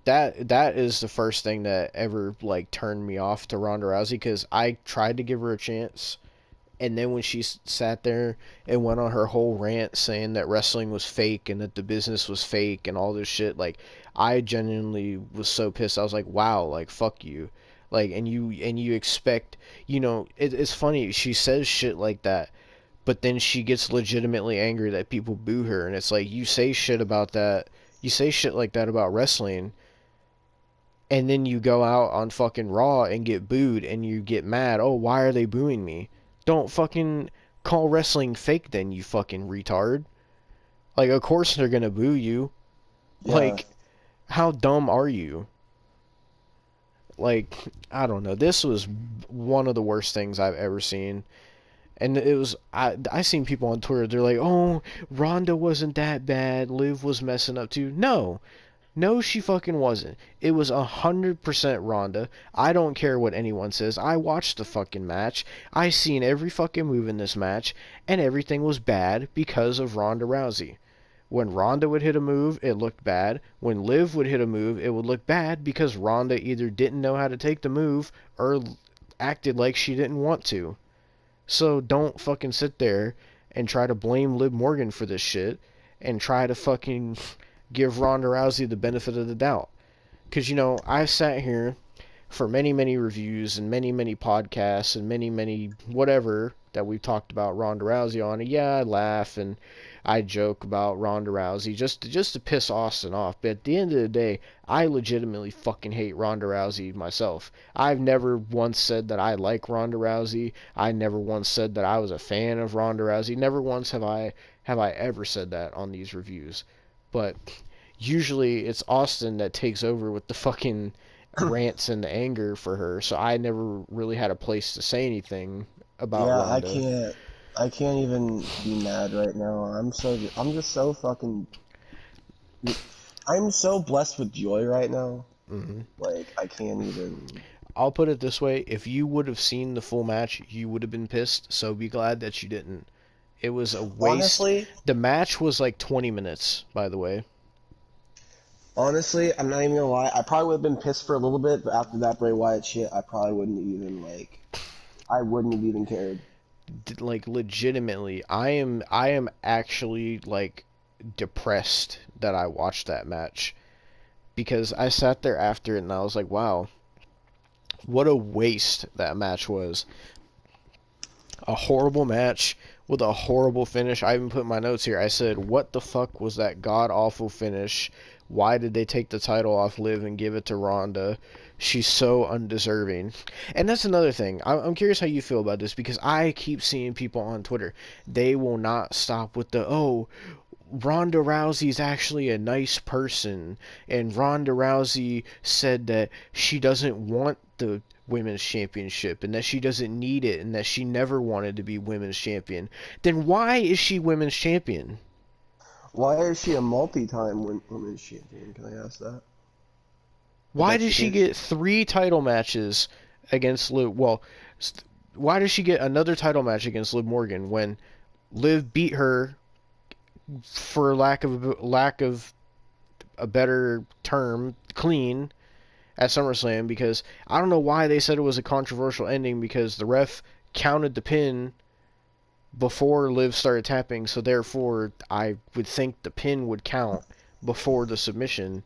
that is the first thing that ever like turned me off to Ronda Rousey, because I tried to give her a chance, and then when she sat there and went on her whole rant saying that wrestling was fake and that the business was fake and all this shit, like, I genuinely was so pissed. I was like, wow, like, fuck you. Like, and you expect, it's funny, she says shit like that, but then she gets legitimately angry that people boo her, and it's like, you say shit like that about wrestling, and then you go out on fucking Raw and get booed, and you get mad. Oh, why are they booing me? Don't fucking call wrestling fake then, you fucking retard. Like, of course they're gonna boo you. Yeah. Like, how dumb are you? Like, I don't know. This was one of the worst things I've ever seen. And it was, I seen people on Twitter, they're like, oh, Ronda wasn't that bad, Liv was messing up too. No, she fucking wasn't. It was 100% Ronda. I don't care what anyone says. I watched the fucking match. I seen every fucking move in this match, and everything was bad because of Ronda Rousey. When Ronda would hit a move, it looked bad. When Liv would hit a move, it would look bad because Ronda either didn't know how to take the move or acted like she didn't want to. So don't fucking sit there and try to blame Liv Morgan for this shit and try to fucking give Ronda Rousey the benefit of the doubt. Because, I've sat here for many, many reviews and many, many podcasts and many, many whatever that we've talked about Ronda Rousey on. And yeah, I laugh and I joke about Ronda Rousey just to piss Austin off. But at the end of the day, I legitimately fucking hate Ronda Rousey myself. I've never once said that I like Ronda Rousey. I never once said that I was a fan of Ronda Rousey. Never once have I ever said that on these reviews. But usually it's Austin that takes over with the fucking rants and the anger for her, so I never really had a place to say anything about Ronda. I can't even be mad right now. I'm just so fucking, I'm so blessed with joy right now. Mm-hmm. Like, I can't even. I'll put it this way, if you would have seen the full match, you would have been pissed, so be glad that you didn't. It was a waste. Honestly, the match was like 20 minutes, by the way. I'm not even gonna lie. I probably would have been pissed for a little bit, but after that Bray Wyatt shit, I probably wouldn't even I wouldn't have even cared. Like, legitimately, I am actually like depressed that I watched that match, because I sat there after it and I was like, wow, what a waste that match was. A horrible match with a horrible finish. I even put in my notes here, I said, what the fuck was that god awful finish? Why did they take the title off Liv and give it to Ronda? She's so undeserving. And that's another thing. I'm curious how you feel about this, because I keep seeing people on Twitter. They will not stop with the, oh, Ronda Rousey's actually a nice person, and Ronda Rousey said that she doesn't want the women's championship and that she doesn't need it and that she never wanted to be women's champion, then why is she women's champion? Why is she a multi-time women's champion? Can I ask that? Why does she get 3 title matches against Liv? Well, why does she get another title match against Liv Morgan when Liv beat her, for lack of a better term, clean at SummerSlam? Because I don't know why they said it was a controversial ending, because the ref counted the pin before Liv started tapping, so therefore I would think the pin would count before the submission.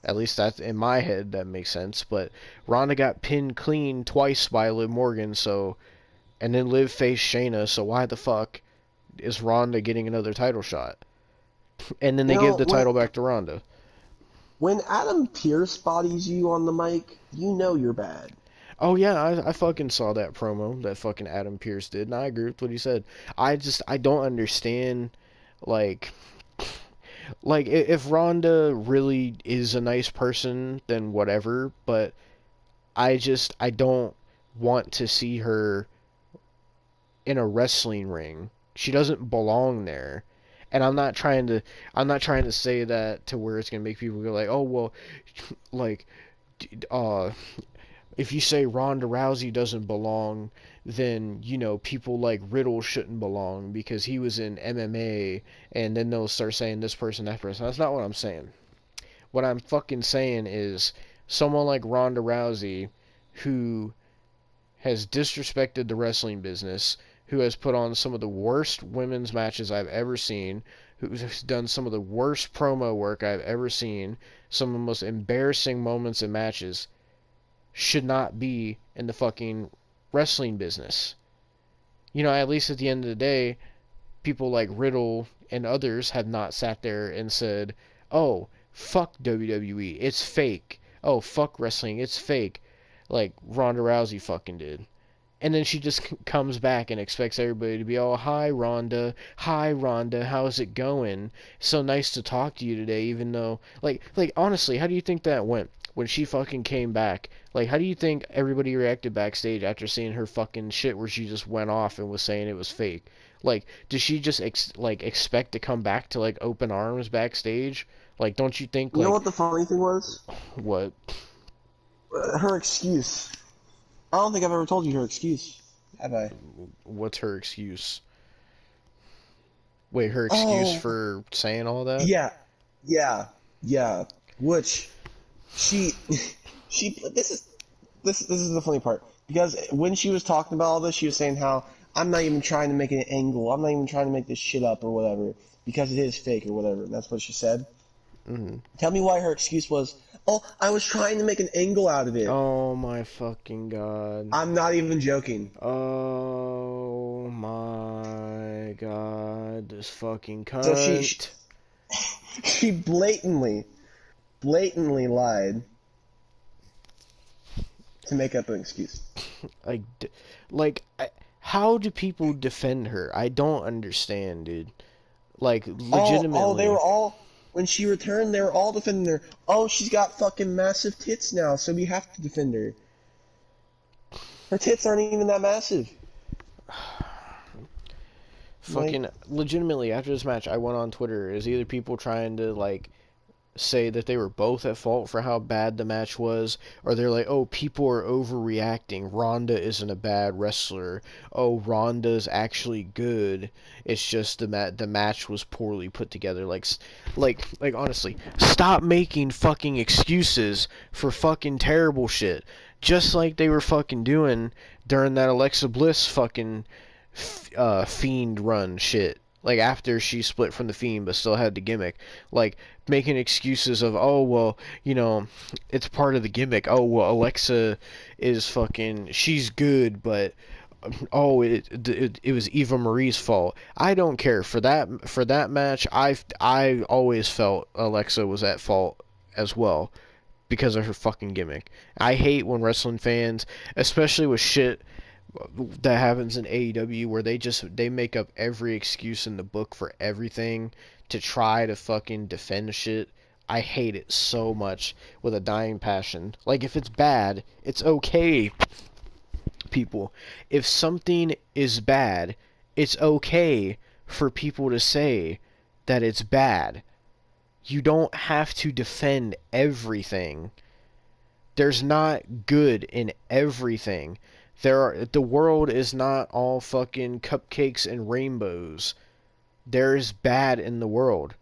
At least that's in my head, that makes sense. But Ronda got pinned clean twice by Liv Morgan, so, and then Liv faced Shayna, so why the fuck is Ronda getting another title shot? And then they give the title back to Ronda. When Adam Pearce bodies you on the mic, you know you're bad. Oh yeah, I fucking saw that promo that fucking Adam Pearce did, and I agree with what he said. I don't understand, like if Ronda really is a nice person, then whatever, but I don't want to see her in a wrestling ring. She doesn't belong there. And I'm not trying to say that to where it's gonna make people go like, oh well, like, if you say Ronda Rousey doesn't belong, then, you know, people like Riddle shouldn't belong because he was in MMA, and then they'll start saying this person, that person. That's not what I'm saying. What I'm fucking saying is someone like Ronda Rousey, who has disrespected the wrestling business, who has put on some of the worst women's matches I've ever seen, who's done some of the worst promo work I've ever seen, some of the most embarrassing moments in matches, should not be in the fucking wrestling business. You know, at least at the end of the day, people like Riddle and others have not sat there and said, oh, fuck WWE, it's fake. Oh, fuck wrestling, it's fake. Like Ronda Rousey fucking did. And then she just comes back and expects everybody to be, oh, hi, Ronda, how's it going? So nice to talk to you today, even though, like, honestly, how do you think that went when she fucking came back? Like, how do you think everybody reacted backstage after seeing her fucking shit where she just went off and was saying it was fake? Like, does she just, expect to come back to, like, open arms backstage? Like, don't you think, You know what the funny thing was? What? Her excuse. I don't think I've ever told you her excuse, have I? What's her excuse? Wait, her excuse for saying all that? Yeah. Which she this is the funny part, because when she was talking about all this, she was saying how I'm not even trying to make an angle, I'm not even trying to make this shit up or whatever, because it is fake or whatever. And that's what she said. Mm-hmm. Tell me why her excuse was, oh, I was trying to make an angle out of it. Oh my fucking god. I'm not even joking. Oh my god, this fucking cunt. So she blatantly lied to make up an excuse. How do people defend her? I don't understand, dude. Like, legitimately. Oh, they were all, when she returned, they were all defending her. Oh, she's got fucking massive tits now, so we have to defend her. Her tits aren't even that massive. Fucking, legitimately, after this match, I went on Twitter. Is either people trying to, like, say that they were both at fault for how bad the match was, or they're like, oh, people are overreacting, Ronda isn't a bad wrestler, oh, Ronda's actually good, it's just the match was poorly put together. Like honestly, stop making fucking excuses for fucking terrible shit, just like they were fucking doing during that Alexa Bliss fucking Fiend run shit. Like, after she split from the Fiend but still had the gimmick. Like, making excuses of, oh, well, you know, it's part of the gimmick. Oh, well, Alexa is fucking, she's good, but, oh, it was Eva Marie's fault. I don't care. For that match, I always felt Alexa was at fault as well because of her fucking gimmick. I hate when wrestling fans, especially with shit that happens in AEW, where they make up every excuse in the book for everything to try to fucking defend shit. I hate it so much with a dying passion. Like, if it's bad, it's okay, people. If something is bad, it's okay for people to say that it's bad. You don't have to defend everything. There's not good in everything. The world is not all fucking cupcakes and rainbows. There's bad in the world.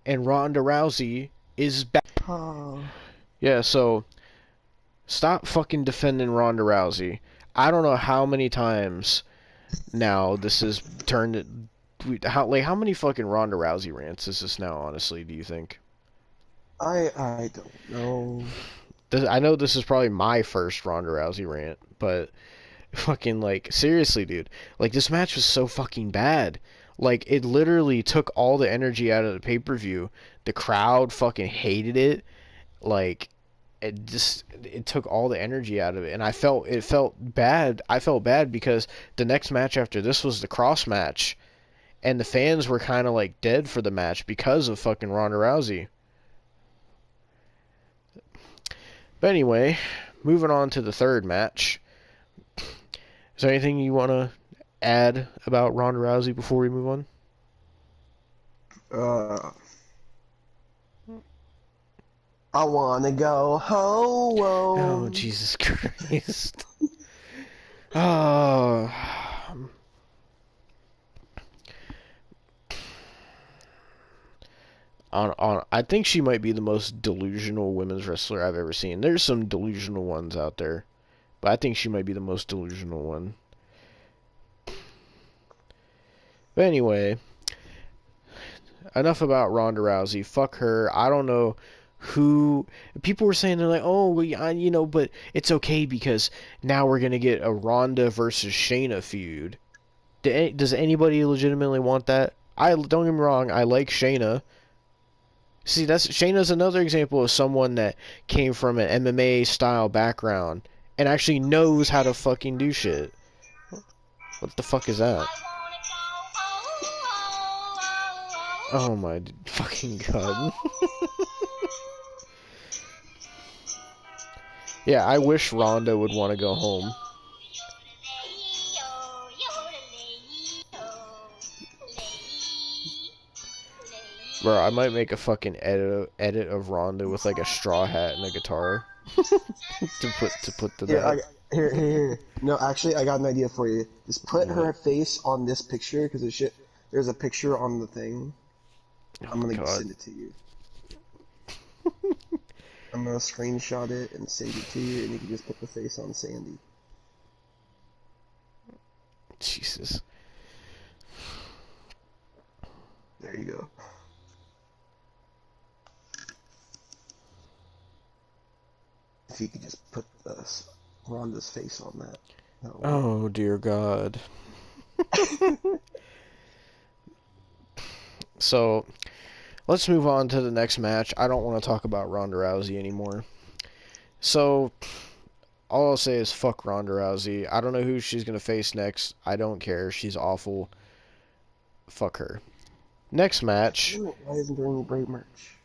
And Ronda Rousey is bad. Oh. Yeah, so stop fucking defending Ronda Rousey. I don't know how many times now this has turned. How many fucking Ronda Rousey rants is this now? Honestly, do you think? I don't know. I know this is probably my first Ronda Rousey rant, but fucking, like, seriously, dude. Like, this match was so fucking bad. Like, it literally took all the energy out of the pay-per-view. The crowd fucking hated it. Like, it took all the energy out of it, and it felt bad. I felt bad because the next match after this was the Cross match, and the fans were kind of like dead for the match because of fucking Ronda Rousey. But anyway, moving on to the third match. Is there anything you want to add about Ronda Rousey before we move on? I wanna go home. Oh, Jesus Christ. Oh. I think she might be the most delusional women's wrestler I've ever seen. There's some delusional ones out there, but I think she might be the most delusional one. But anyway, enough about Ronda Rousey. Fuck her. I don't know who. People were saying, they're like, oh, but it's okay because now we're gonna get a Ronda versus Shayna feud. Does anybody legitimately want that? Don't get me wrong. I like Shayna. See, Shayna's another example of someone that came from an MMA style background and actually knows how to fucking do shit. What the fuck is that? Oh my fucking god. Yeah, I wish Ronda would want to go home. Bro, I might make a fucking edit of Ronda with like a straw hat and a guitar to put to that. Here. No, actually, I got an idea for you. Just put her face on this picture because there's a picture on the thing. Oh, I'm gonna send it to you. I'm gonna screenshot it and send it to you, and you can just put the face on Sandy. Jesus. There you go. If you could just put Ronda's face on that. Oh dear God. So, let's move on to the next match. I don't want to talk about Ronda Rousey anymore. So, all I'll say is fuck Ronda Rousey. I don't know who she's going to face next. I don't care. She's awful. Fuck her. Next match. Why isn't there any Bray merch?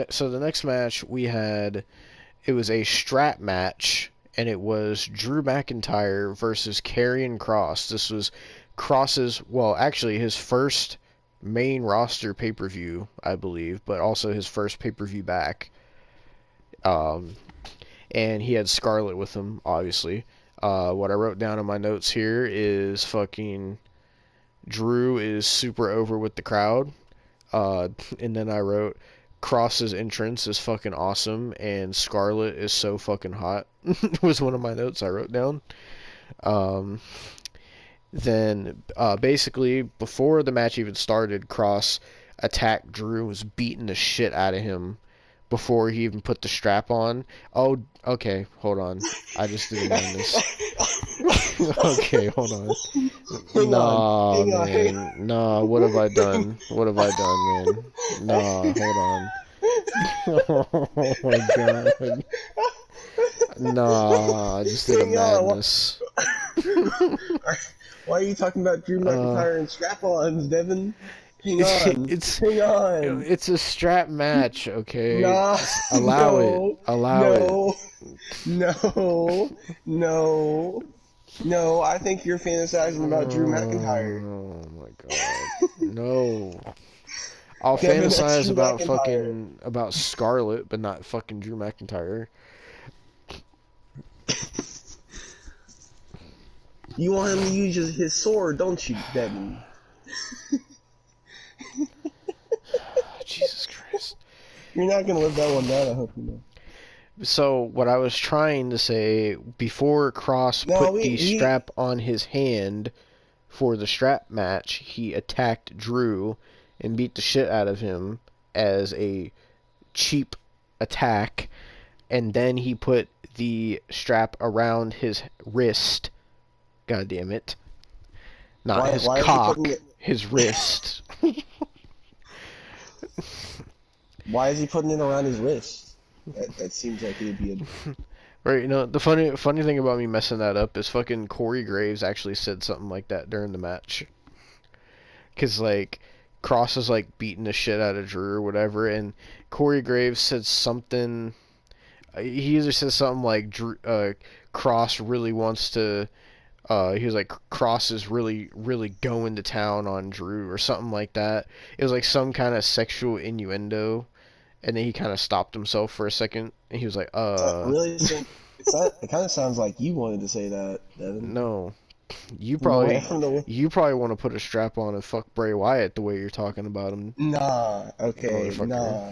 So the next match we had, it was a strap match, and it was Drew McIntyre versus Karrion Kross. This was Kross's, well, actually his first main roster pay-per-view, I believe, but also his first pay-per-view back. And he had Scarlett with him, obviously. What I wrote down in my notes here is fucking Drew is super over with the crowd. And then I wrote Kross's entrance is fucking awesome, and Scarlett is so fucking hot. Was one of my notes I wrote down. Then basically before the match even started, Kross attacked Drew, was beating the shit out of him before he even put the strap on. Oh, okay, hold on. I just didn't mind this. Okay, hold on. Hang Nah, on, man. Nah, what have I done? What have I done, man? Nah, hold on. Oh my god. Nah, I just did a madness. Why are you talking about Drew McIntyre and strap-ons, Devon? Hang on. It's Hang on. it's a strap match, okay? Nah, Allow it. no, Allow it. no, no, no, no. I think you're fantasizing about Drew McIntyre. Oh my god. No. I'll Devin, that's fantasize Drew about McIntyre. about Scarlett, but not fucking Drew McIntyre. You want him to use his sword, don't you, Devin? Jesus Christ. You're not gonna live that one down, I hope you know. So what I was trying to say before Cross No, put the strap on his hand for the strap match, he attacked Drew and beat the shit out of him as a cheap attack, and then he put the strap around his wrist. God damn it. Not his cock, his wrist. Why is he putting it around his wrist? That seems like it would be a... Right, you know, the funny thing about me messing that up is fucking Corey Graves actually said something like that during the match. Cause like Cross is like beating the shit out of Drew or whatever, and Corey Graves said something. He either said something like Cross really wants to. He was like, Cross is really going to town on Drew or something like that. It was like some kind of sexual innuendo. And then he kind of stopped himself for a second, and he was like, Really? It kind of sounds like you wanted to say that, Devin. No. You probably want to put a strap on and fuck Bray Wyatt the way you're talking about him. Nah, okay, nah.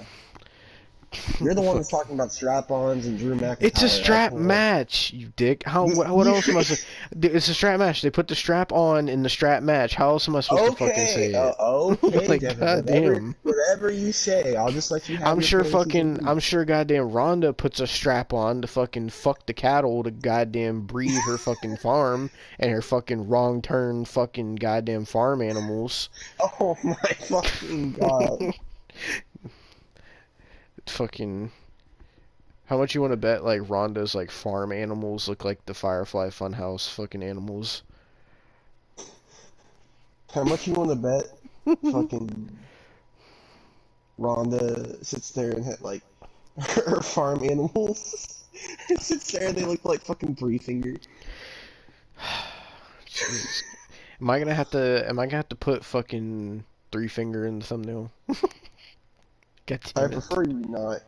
You're the one that's talking about strap-ons and Drew McIntyre. It's a strap match, you dick. What else am I supposed to... It's a strap match. They put the strap on in the strap match. How else am I supposed to fucking say it? Okay, like, Devin, goddamn. whatever you say, I'll just let you have I'm sure goddamn Ronda puts a strap on to fucking fuck the cattle to goddamn breed her fucking farm and her fucking wrong turn fucking goddamn farm animals. Oh my fucking god. Fucking, how much you want to bet like Ronda's like farm animals look like the Firefly Funhouse fucking animals? How much you want to bet fucking Ronda sits there and had like her farm animals sits there and they look like fucking Three Finger. Jesus. Am I gonna have to put fucking Three Finger in the thumbnail? I prefer you not.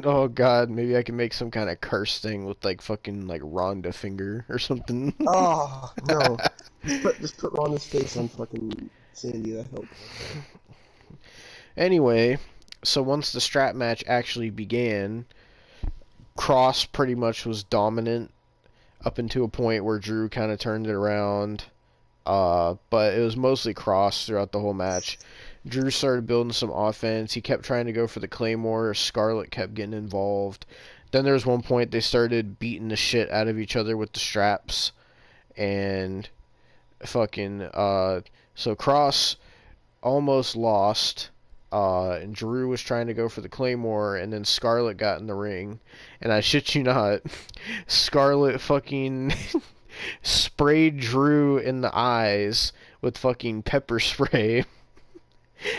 Oh god, maybe I can make some kind of curse thing with like fucking like Ronda finger or something. Oh no! Just put Ronda's face on fucking Sandy. That helps. Anyway, so once the strap match actually began, Cross pretty much was dominant up until a point where Drew kind of turned it around. But it was mostly Cross throughout the whole match. Drew started building some offense. He kept trying to go for the Claymore. Scarlett kept getting involved. Then there was one point they started beating the shit out of each other with the straps. And fucking, so Cross almost lost. And Drew was trying to go for the Claymore, and then Scarlett got in the ring. And I shit you not, Scarlett fucking sprayed Drew in the eyes with fucking pepper spray.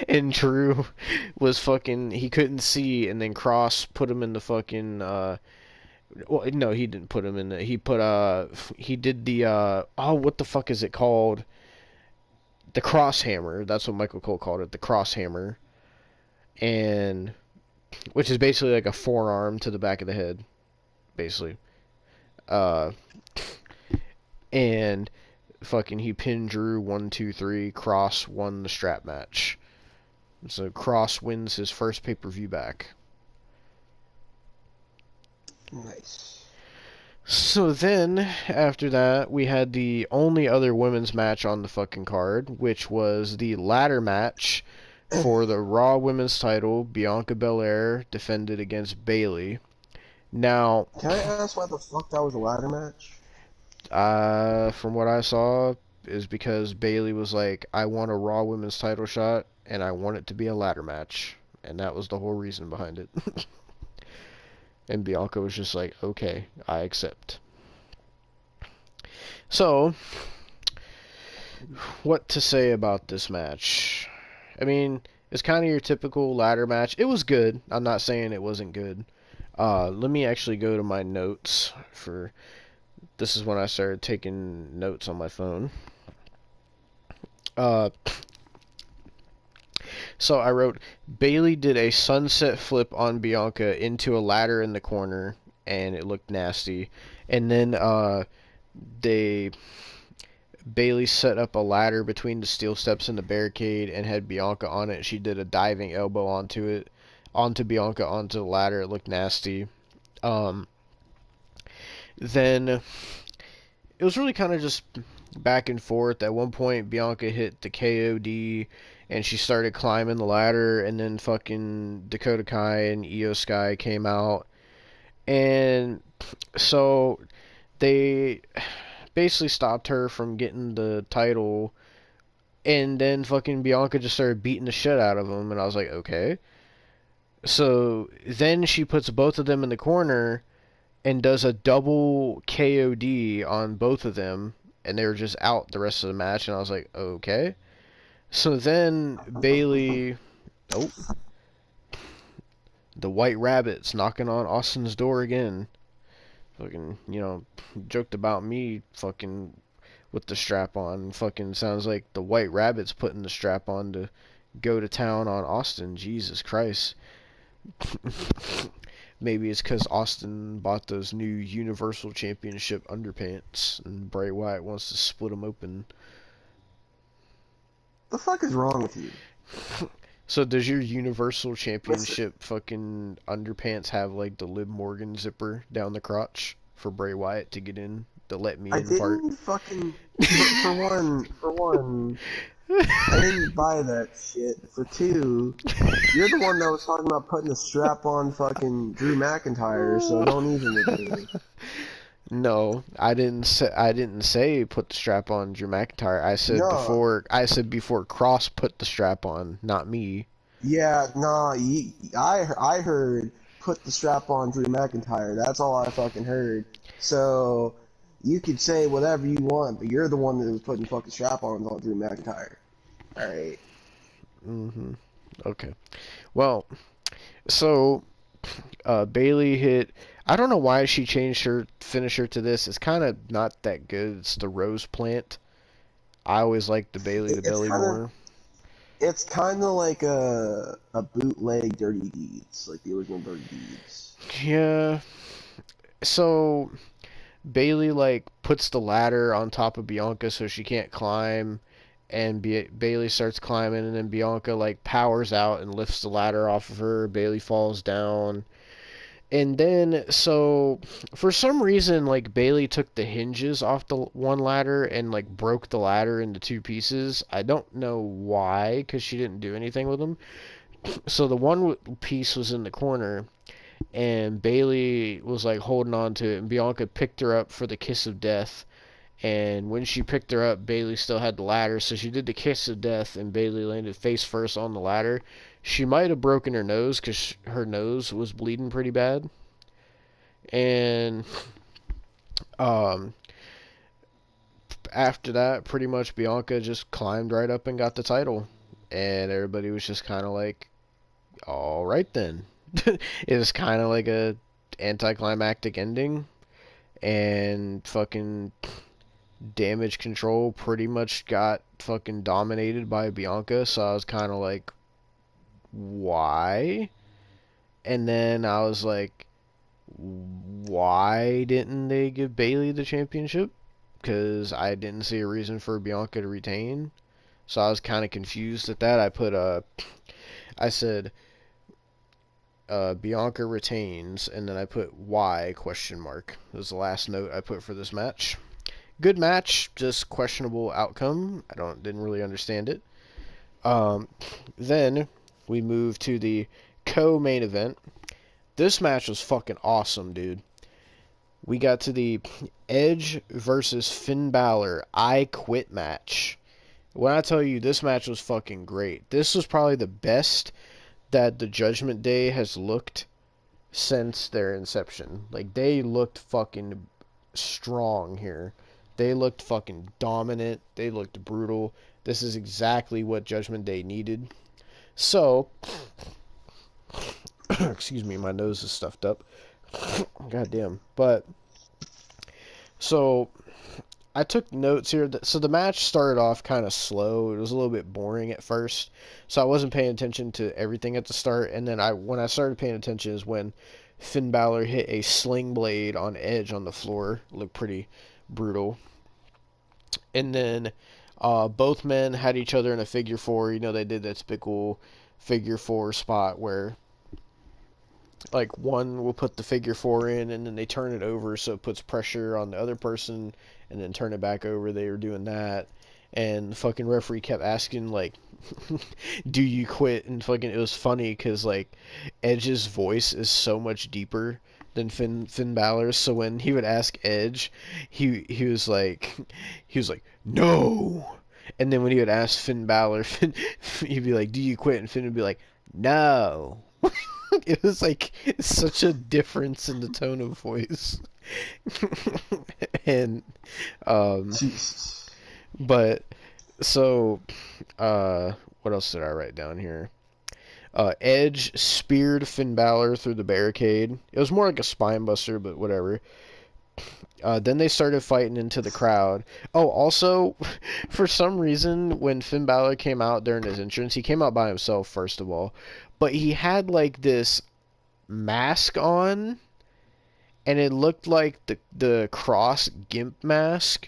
And Drew was fucking, he couldn't see, and then Cross put him in the fucking, well, no, he didn't put him in the, he did the, oh, what the fuck is it called? The crosshammer, that's what Michael Cole called it, the crosshammer. And, which is basically like a forearm to the back of the head, basically. And fucking he pinned Drew 1, 2, 3. Cross won the strap match. So Cross wins his first pay-per-view back. Nice. So then, after that, we had the only other women's match on the fucking card, which was the ladder match for the Raw Women's title. Bianca Belair defended against Bayley. Now, can I ask why the fuck that was a ladder match? From what I saw, is because Bayley was like, I want a Raw Women's title shot, and I want it to be a ladder match. And that was the whole reason behind it. And Bianca was just like, okay, I accept. So, what to say about this match? I mean, it's kind of your typical ladder match. It was good. I'm not saying it wasn't good. Let me actually go to my notes for. This is when I started taking notes on my phone. So I wrote, Bailey did a sunset flip on Bianca into a ladder in the corner, and it looked nasty. And then Bailey set up a ladder between the steel steps and the barricade and had Bianca on it. She did a diving elbow onto Bianca onto the ladder. It looked nasty. Then it was really kind of just back and forth. At one point, Bianca hit the KOD, and she started climbing the ladder, and then fucking Dakota Kai and Io Sky came out. And so they basically stopped her from getting the title, and then fucking Bianca just started beating the shit out of them, and I was like, okay. So then she puts both of them in the corner and does a double KOD on both of them, and they were just out the rest of the match, and I was like, okay. So then Bailey, oh, the White Rabbit's knocking on Austin's door again. Fucking, joked about me fucking with the strap on. Fucking sounds like the White Rabbit's putting the strap on to go to town on Austin. Jesus Christ. Maybe it's because Austin bought those new Universal Championship underpants, and Bray Wyatt wants to split them open. The fuck is wrong with you? So does your Universal Championship fucking underpants have like the Liv Morgan zipper down the crotch for Bray Wyatt to get in, the let me in part? I didn't fucking for one, I didn't buy that shit. For two, you're the one that was talking about putting the strap on fucking Drew McIntyre, so don't even admit it. No, I didn't say put the strap on Drew McIntyre. I said before Cross put the strap on, not me. Yeah, nah, I heard put the strap on Drew McIntyre. That's all I fucking heard. So you could say whatever you want, but you're the one that was putting fucking strap on Drew McIntyre. All right. Mhm. Okay. Well, so Bailey hit. I don't know why she changed her finisher to this. It's kind of not that good. It's the Rose Plant. I always liked the Bailey to Belly more. It's kind of like a bootleg Dirty Deeds, like the original Dirty Deeds. Yeah. So Bailey like puts the ladder on top of Bianca so she can't climb, and Bailey starts climbing, and then Bianca like powers out and lifts the ladder off of her. Bailey falls down. And then, so, for some reason, like, Bailey took the hinges off the one ladder and, like, broke the ladder into two pieces. I don't know why, because she didn't do anything with them. So the one piece was in the corner, and Bailey was, like, holding on to it, and Bianca picked her up for the kiss of death. And when she picked her up, Bailey still had the ladder, so she did the kiss of death, and Bailey landed face first on the ladder. She might have broken her nose, because her nose was bleeding pretty bad. And after that, pretty much Bianca just climbed right up and got the title. And everybody was just kind of like, all right then. It was kind of like a anticlimactic ending. And fucking Damage Control pretty much got fucking dominated by Bianca, so I was kind of like, why? And then I was like, why didn't they give Bailey the championship? Because I didn't see a reason for Bianca to retain, so I was kind of confused at that. I said Bianca retains, and then I put why question mark. That was the last note I put for this match. Good match, just questionable outcome. Didn't really understand it. Then we move to the co-main event. This match was fucking awesome, dude. We got to the Edge versus Finn Balor I Quit match. When I tell you this match was fucking great, this was probably the best that the Judgment Day has looked since their inception. Like, they looked fucking strong here. They looked fucking dominant. They looked brutal. This is exactly what Judgment Day needed. So, excuse me, my nose is stuffed up. Goddamn. But, so, I took notes here. So the match started off kind of slow. It was a little bit boring at first. So I wasn't paying attention to everything at the start. And then when I started paying attention is when Finn Balor hit a sling blade on Edge on the floor. It looked pretty brutal. And then both men had each other in a figure four. You know, they did that typical figure four spot where like one will put the figure four in and then they turn it over so it puts pressure on the other person and then turn it back over. They were doing that. And the fucking referee kept asking, like, do you quit? And fucking, it was funny because, like, Edge's voice is so much deeper than Finn Balor's. So when he would ask Edge, he was like, no. And then when he would ask Finn Balor, he'd be like, do you quit? And Finn would be like, no. It was like such a difference in the tone of voice. And, Jesus. but, so, what else did I write down here? Edge speared Finn Balor through the barricade. It was more like a spine buster, but whatever. Then they started fighting into the crowd. Oh, also, for some reason, when Finn Balor came out during his entrance, he came out by himself, first of all. But he had, like, this mask on, and it looked like the Cross Gimp mask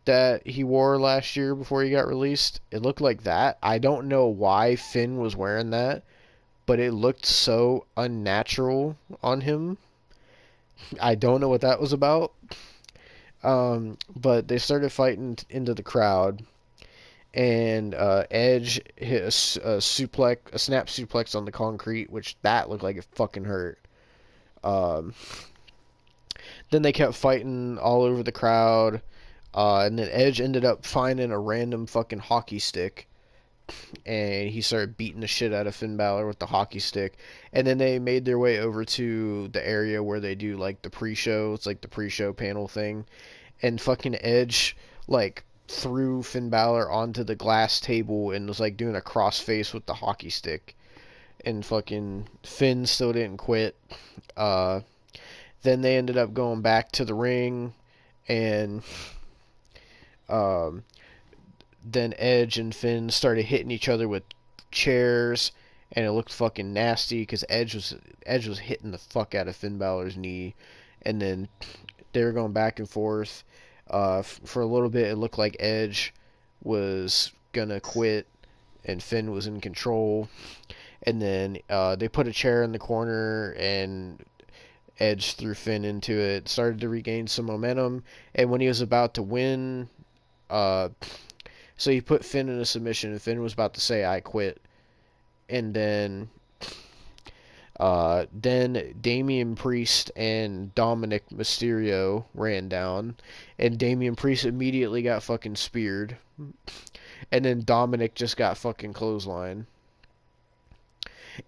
that he wore last year before he got released. It looked like that. I don't know why Finn was wearing that, but it looked so unnatural on him. I don't know what that was about. But they started fighting into the crowd, and Edge hit a snap suplex on the concrete, which that looked like it fucking hurt. Then they kept fighting all over the crowd. And then Edge ended up finding a random fucking hockey stick. And he started beating the shit out of Finn Balor with the hockey stick. And then they made their way over to the area where they do, like, the pre-show. It's like the pre-show panel thing. And fucking Edge, like, threw Finn Balor onto the glass table and was, like, doing a crossface with the hockey stick. And fucking Finn still didn't quit. Then they ended up going back to the ring. And then Edge and Finn started hitting each other with chairs, and it looked fucking nasty because Edge was hitting the fuck out of Finn Balor's knee, and then they were going back and forth. For a little bit, it looked like Edge was gonna quit, and Finn was in control, and then they put a chair in the corner, and Edge threw Finn into it, started to regain some momentum, and when he was about to win, so he put Finn in a submission, and Finn was about to say, I quit. And then Damian Priest and Dominic Mysterio ran down, and Damian Priest immediately got fucking speared. And then Dominic just got fucking clothesline.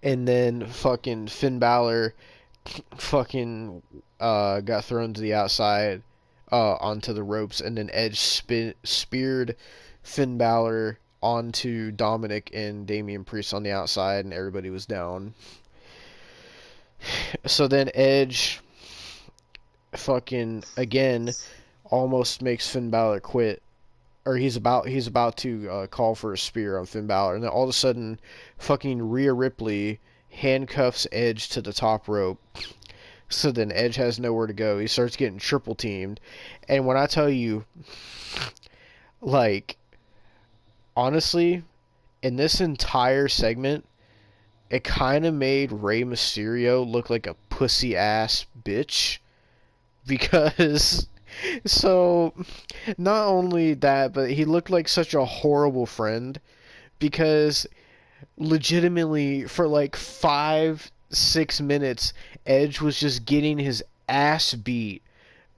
And then fucking Finn Balor fucking got thrown to the outside onto the ropes, and then Edge speared Finn Balor onto Dominic and Damian Priest on the outside, and everybody was down. So then Edge fucking again almost makes Finn Balor quit, or he's about to call for a spear on Finn Balor, and then all of a sudden fucking Rhea Ripley handcuffs Edge to the top rope. So then Edge has nowhere to go. He starts getting triple teamed, and when I tell you, like, honestly, in this entire segment, it kind of made Rey Mysterio look like a pussy ass bitch. Because, so, not only that, but he looked like such a horrible friend. Because, legitimately, for like 5-6 minutes, Edge was just getting his ass beat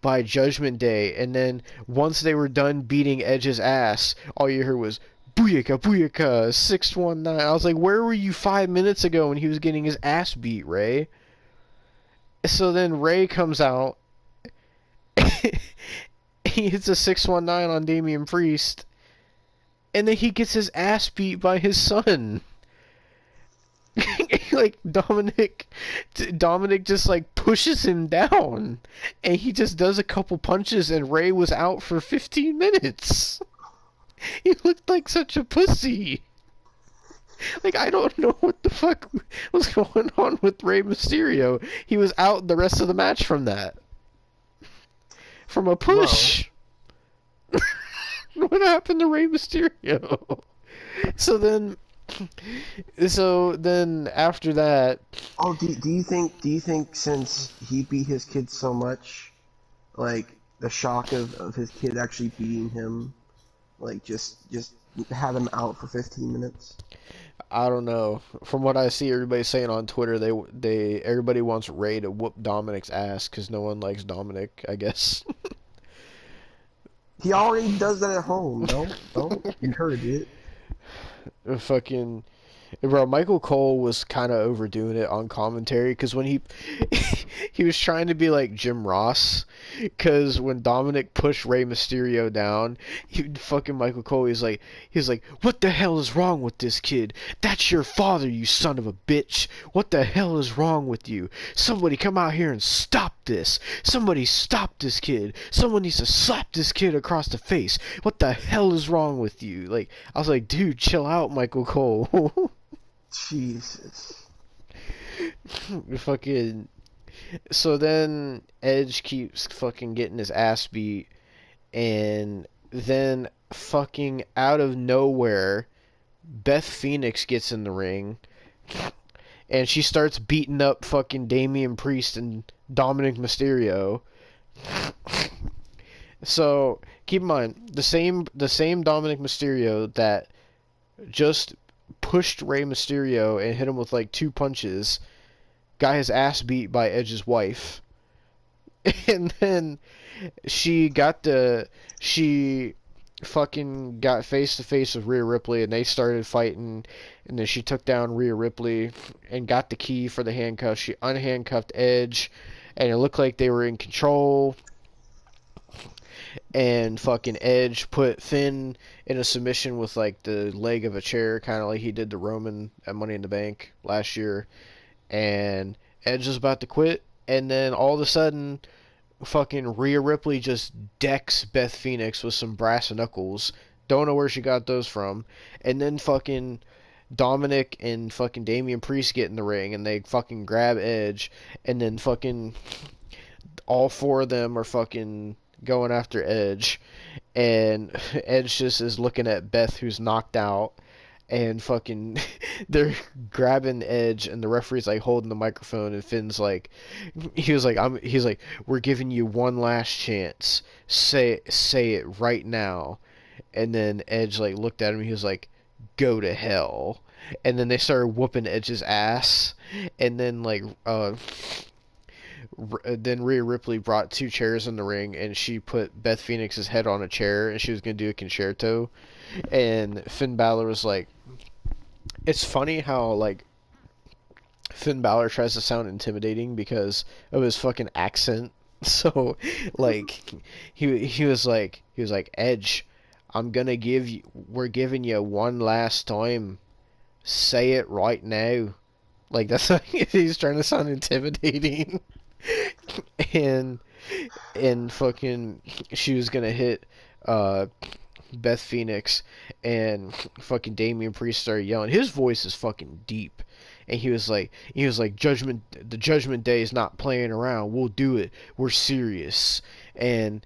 by Judgment Day. And then, once they were done beating Edge's ass, all you heard was, Booyaka, Booyaka, 619. I was like, where were you 5 minutes ago when he was getting his ass beat, Ray? So then Ray comes out, he hits a 619 on Damian Priest, and then he gets his ass beat by his son. Like Dominic just like pushes him down, and he just does a couple punches, and Ray was out for 15 minutes. He looked like such a pussy. Like, I don't know what the fuck was going on with Rey Mysterio. He was out the rest of the match from that. From a push. What happened to Rey Mysterio? So then after that... Oh, do you think since he beat his kid so much, like, the shock of his kid actually beating him, like, just had him out for 15 minutes? I don't know. From what I see, everybody's saying on Twitter, everybody wants Ray to whoop Dominic's ass because no one likes Dominic, I guess. He already does that at home. Don't encourage it. Fucking... Bro, Michael Cole was kind of overdoing it on commentary because when he was trying to be like Jim Ross, because when Dominic pushed Rey Mysterio down, Michael Cole, he's like, what the hell is wrong with this kid? That's your father, you son of a bitch. What the hell is wrong with you? Somebody come out here and stop this. Somebody stop this kid. Someone needs to slap this kid across the face. What the hell is wrong with you? Like, I was like, dude, chill out, Michael Cole. Jesus. Fucking... So then Edge keeps fucking getting his ass beat, and then fucking out of nowhere, Beth Phoenix gets in the ring, and she starts beating up fucking Damian Priest and Dominic Mysterio. So keep in mind, the same Dominic Mysterio that just pushed Rey Mysterio and hit him with like 2 punches got his ass beat by Edge's wife. And then she fucking got face to face with Rhea Ripley, and they started fighting, and then she took down Rhea Ripley and got the key for the handcuffs. She unhandcuffed Edge, and it looked like they were in control. And fucking Edge put Finn in a submission with like the leg of a chair, kind of like he did to Roman at Money in the Bank last year. And Edge was about to quit, and then all of a sudden, fucking Rhea Ripley just decks Beth Phoenix with some brass knuckles. Don't know where she got those from. And then fucking Dominic and fucking Damian Priest get in the ring, and they fucking grab Edge, and then fucking all 4 of them are fucking going after Edge, and Edge just is looking at Beth, who's knocked out, and fucking they're grabbing Edge, and the referee's like holding the microphone, and Finn's like, he's like, we're giving you one last chance, say it right now. And then Edge like looked at him, he was like, go to hell. And then they started whooping Edge's ass, and then like then Rhea Ripley brought 2 chairs in the ring, and she put Beth Phoenix's head on a chair, and she was going to do a concerto. And Finn Balor was like... It's funny how, like, Finn Balor tries to sound intimidating because of his fucking accent. So, like, he was like, Edge, we're giving you one last time. Say it right now. Like, that's how he's trying to sound intimidating. and fucking she was gonna hit Beth Phoenix, and fucking Damian Priest started yelling. His voice is fucking deep, and he was like the Judgment Day is not playing around. We'll do it. We're serious. And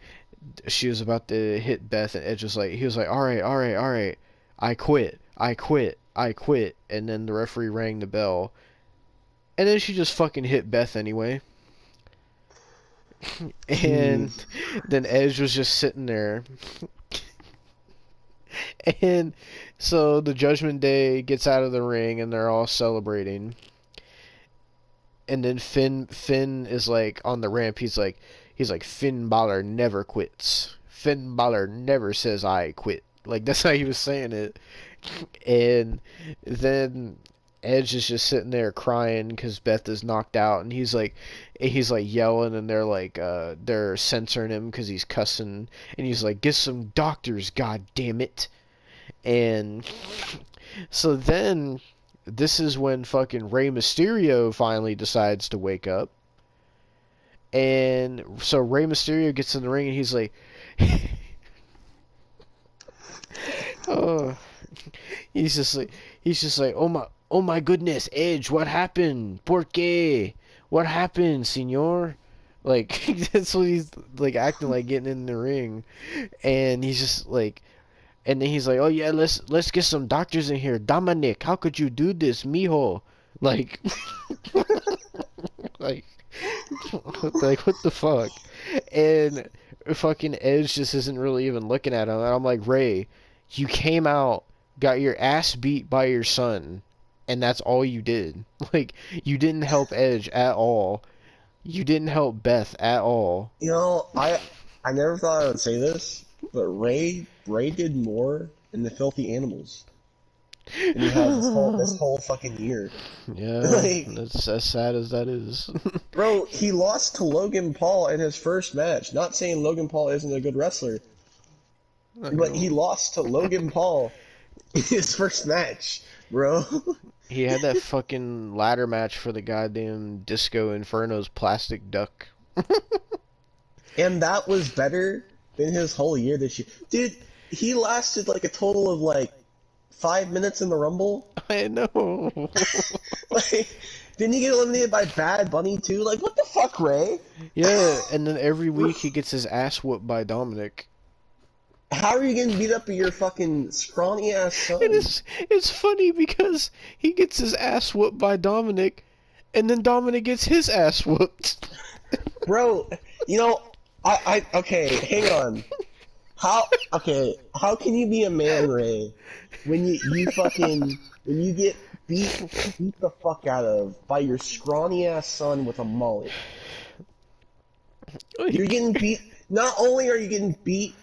she was about to hit Beth, and Edge was like, all right, I quit. And then the referee rang the bell, and then she just fucking hit Beth anyway. And then Edge was just sitting there. And so the Judgment Day gets out of the ring, and they're all celebrating. And then Finn is like on the ramp. He's like Finn Balor never quits. Finn Balor never says I quit. Like, that's how he was saying it. And then Edge is just sitting there crying because Beth is knocked out, and he's like yelling, and they're censoring him because he's cussing, and he's like, "Get some doctors, god damn it!" And so then this is when fucking Rey Mysterio finally decides to wake up, and so Rey Mysterio gets in the ring, and he's like, oh, he's just like, oh my goodness, Edge, what happened? ¿Por qué? What happened, Senor? Like that's what he's like acting like getting in the ring, and he's just like, and then he's like, oh yeah, let's get some doctors in here. Dominic, how could you do this, mijo? Like, like, what the fuck? And fucking Edge just isn't really even looking at him, and I'm like, Ray, you came out, got your ass beat by your son, and that's all you did. Like, you didn't help Edge at all. You didn't help Beth at all. You know, I never thought I would say this, but Ray did more in the Filthy Animals than he has this whole fucking year. Yeah, Like, that's as sad as that is. bro, he lost to Logan Paul in his first match. Not saying Logan Paul isn't a good wrestler, but he lost to Logan Paul in his first match, bro. He had that fucking ladder match for the goddamn Disco Inferno's plastic duck. And that was better than his whole year this year. Dude, he lasted like a total of like 5 minutes in the Rumble. I know. Like, didn't he get eliminated by Bad Bunny too? Like, what the fuck, Ray? Yeah, and then every week he gets his ass whooped by Dominic. How are you getting beat up by your fucking scrawny ass son? And it's funny because he gets his ass whooped by Dominic, and then Dominic gets his ass whooped. Bro, you know, okay, hang on. How can you be a man, Ray, when when you get beat the fuck out of by your scrawny ass son with a mullet? You're getting beat. Not only are you getting beat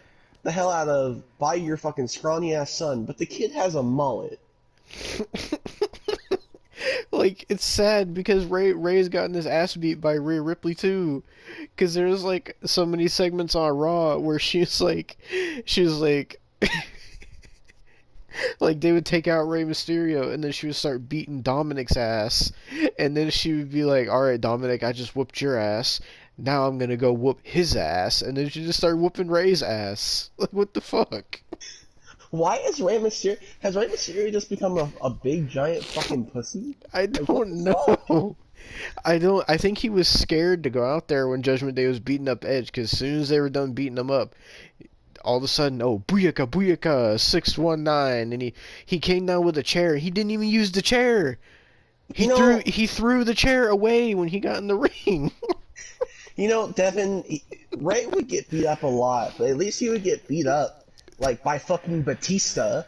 the hell out of by your fucking scrawny ass son, but the kid has a mullet. Like, it's sad because Ray's gotten his ass beat by Rhea Ripley too, because there's like so many segments on Raw where she's like like they would take out Rey Mysterio and then she would start beating Dominic's ass, and then she would be like, all right, Dominic, I just whooped your ass, now I'm gonna go whoop his ass, and then she just started whooping Ray's ass. Like, what the fuck? Why is Rey Mysterio? Has Rey Mysterio just become a big giant fucking pussy? I don't know. I think he was scared to go out there when Judgment Day was beating up Edge, because as soon as they were done beating him up, all of a sudden, oh, booyaka, booyaka, 619, and he came down with a chair. He didn't even use the chair. He threw the chair away when he got in the ring. You know, Devon, Ray would get beat up a lot, but at least he would get beat up, like, by fucking Batista,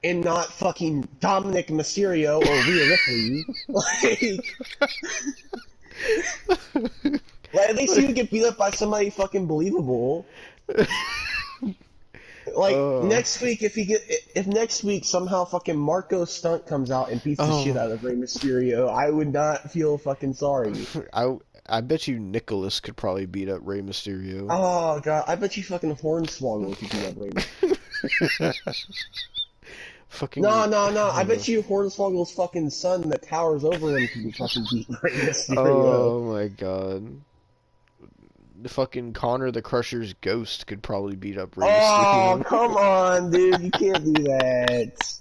and not fucking Dominic Mysterio or Rhea Ripley. Like, at least he would get beat up by somebody fucking believable. Like, next week, if next week somehow fucking Marco Stunt comes out and beats the shit out of Rey Mysterio, I would not feel fucking sorry. I bet you Nicholas could probably beat up Rey Mysterio. Oh god, I bet you fucking Hornswoggle could beat up Rey Mysterio. Fucking No, I bet you Hornswoggle's fucking son that towers over him could fucking beat Rey Mysterio. Oh my god. The fucking Connor the Crusher's ghost could probably beat up Rey Mysterio. Oh, come on, dude, you can't do that.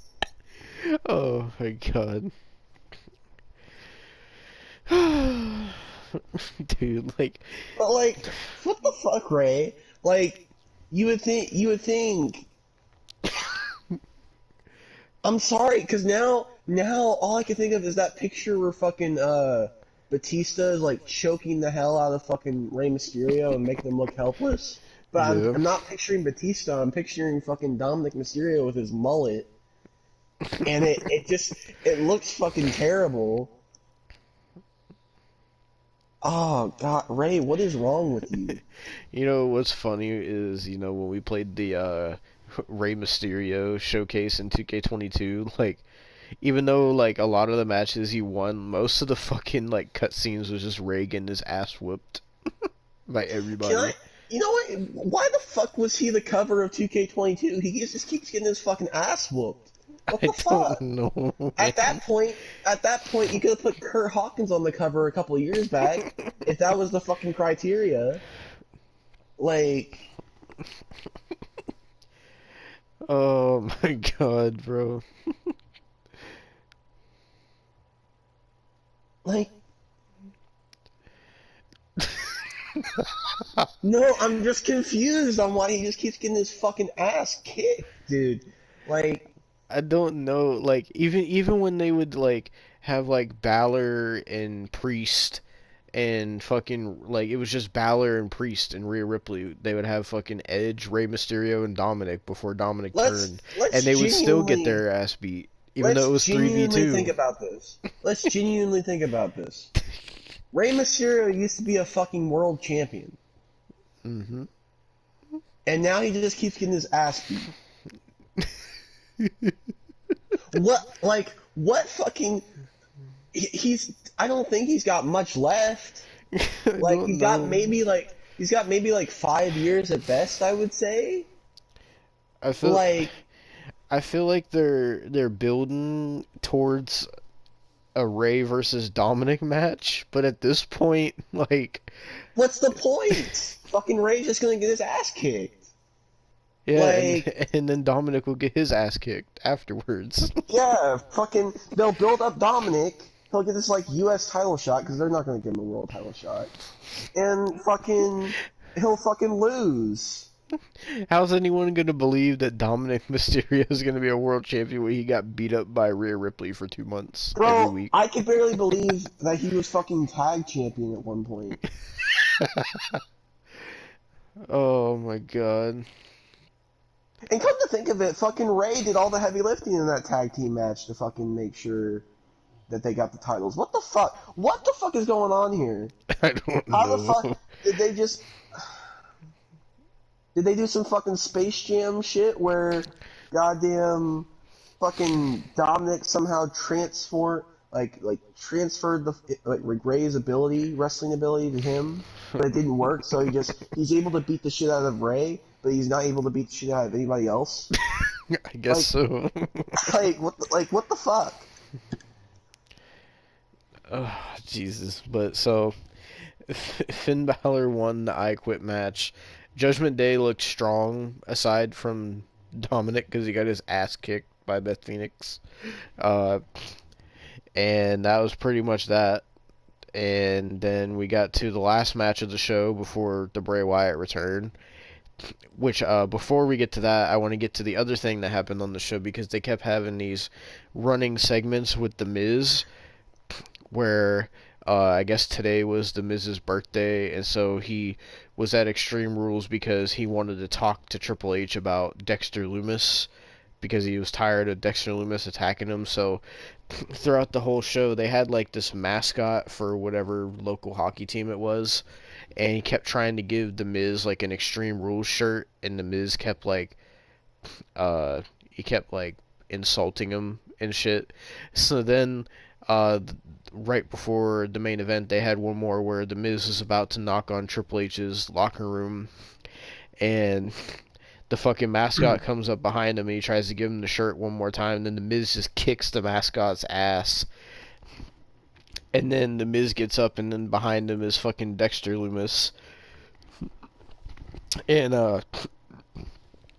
Oh my god. Dude, like... But, like, what the fuck, Ray? Like, you would think... I'm sorry, because now all I can think of is that picture where fucking, Batista is, like, choking the hell out of fucking Rey Mysterio and making him look helpless. But Yeah. I'm not picturing Batista, I'm picturing fucking Dominic Mysterio with his mullet. And it looks fucking terrible. Oh, God, Ray, what is wrong with you? You know, what's funny is, you know, when we played the, Rey Mysterio showcase in 2K22, like, Even though like a lot of the matches he won, most of the fucking like cutscenes was just Ray getting his ass whooped by Can I? everybody. You know what? Why the fuck was he the cover of 2K22? He just keeps getting his fucking ass whooped. What I the don't fuck? know, At man. that point, you could have put Kurt Hawkins on the cover a couple of years back if that was the fucking criteria. Like, Oh my god, bro. like, no, I'm just confused on why he just keeps getting his fucking ass kicked, dude. Like, I don't know, like even when they would like have like Balor and Priest and fucking like it was just Balor and Priest and Rhea Ripley, they would have fucking Edge, Rey Mysterio, and Dominic before Dominic turned, let's and they would still get genuinely their ass beat, even though it let's was genuinely think 3v2. about this. Let's genuinely think about this. Rey Mysterio used to be a fucking world champion, Mm-hmm. and now he just keeps getting his ass beat. What fucking? He's. I don't think he's got much left. I Like don't know. he's got maybe like 5 years at best, I would say. I feel Like, I feel like they're building towards a Ray versus Dominic match, but at this point, like, what's the point? Fucking Ray's just gonna get his ass kicked. yeah, Like, and then Dominic will get his ass kicked afterwards. yeah, fucking, they'll build up Dominic. He'll get this like U.S. title shot because they're not gonna give him a world title shot, and fucking, he'll fucking lose. How's anyone gonna believe that Dominic Mysterio is gonna be a world champion when he got beat up by Rhea Ripley for 2 months every Bro, week? I could barely believe that he was fucking tag champion at one point. Oh my god. And come to think of it, fucking Ray did all the heavy lifting in that tag team match to fucking make sure that they got the titles. What the fuck? What the fuck is going on here? I don't How the know. fuck did they just? Did they do some fucking Space Jam shit where goddamn fucking Dominic somehow transferred the like Ray's wrestling ability to him, but it didn't work, so he's able to beat the shit out of Ray, but he's not able to beat the shit out of anybody else. I guess Like, so. What the fuck? Oh, Jesus. But so Finn Balor won the I Quit match. Judgment Day looked strong aside from Dominic because he got his ass kicked by Beth Phoenix. Uh, and that was pretty much that. And then we got to the last match of the show before the Bray Wyatt return. Which, before we get to that, I want to get to the other thing that happened on the show because they kept having these running segments with The Miz where I guess today was The Miz's birthday, and so he was at Extreme Rules because he wanted to talk to Triple H about Dexter Lumis because he was tired of Dexter Lumis attacking him. So throughout the whole show, they had like this mascot for whatever local hockey team it was, and he kept trying to give The Miz like an Extreme Rules shirt, and The Miz kept like he kept like insulting him and shit. So then right before the main event, they had one more where The Miz is about to knock on Triple H's locker room, and the fucking mascot comes up behind him and he tries to give him the shirt one more time, and then The Miz just kicks the mascot's ass. And then The Miz gets up, and then behind him is fucking Dexter Lumis. And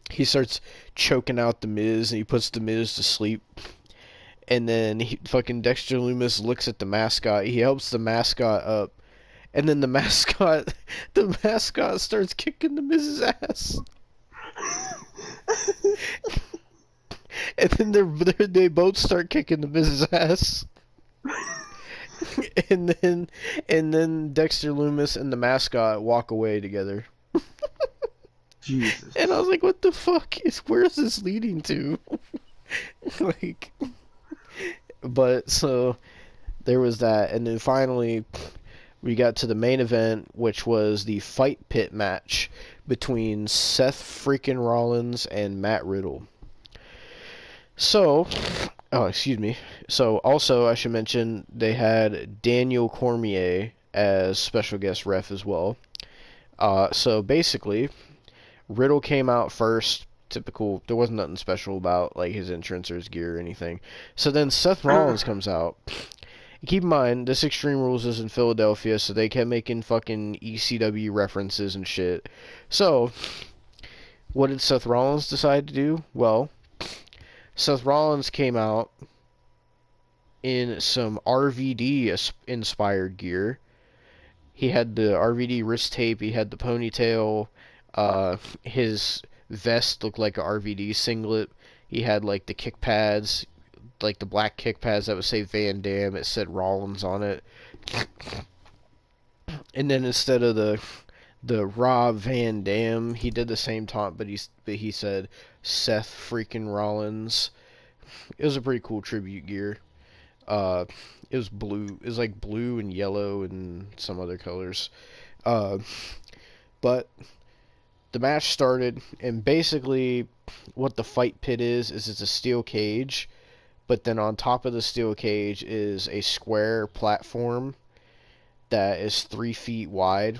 he starts choking out The Miz, and he puts The Miz to sleep. And then fucking Dexter Lumis looks at the mascot. He helps the mascot up, and then the mascot starts kicking The Miz's ass. And then they both start kicking The Miz's ass. and then Dexter Lumis and the mascot walk away together. Jesus. And I was like, what the fuck where is this leading to? Like, but so there was that, and then finally we got to the main event, which was the Fight Pit match between Seth freaking Rollins and Matt Riddle. So Oh, excuse me. So also I should mention they had Daniel Cormier as special guest ref as well. So basically, Riddle came out first. Typical. There wasn't nothing special about like his entrance or his gear or anything. So then Seth Rollins comes out. Keep in mind, this Extreme Rules is in Philadelphia, so they kept making fucking ECW references and shit. So, what did Seth Rollins decide to do? Well, Seth Rollins came out in some RVD inspired gear. He had the RVD wrist tape, he had the ponytail, his vest looked like a RVD singlet. He had like the kick pads, like the black kick pads that would say Van Dam, it said Rollins on it. And then instead of the Rob Van Dam, he did the same taunt, but he said Seth freaking Rollins. It was a pretty cool tribute gear. Uh, it was blue. It was like blue and yellow and some other colors. Uh, but the match started, and basically, what the fight pit is it's a steel cage, but then on top of the steel cage is a square platform that is 3 feet wide,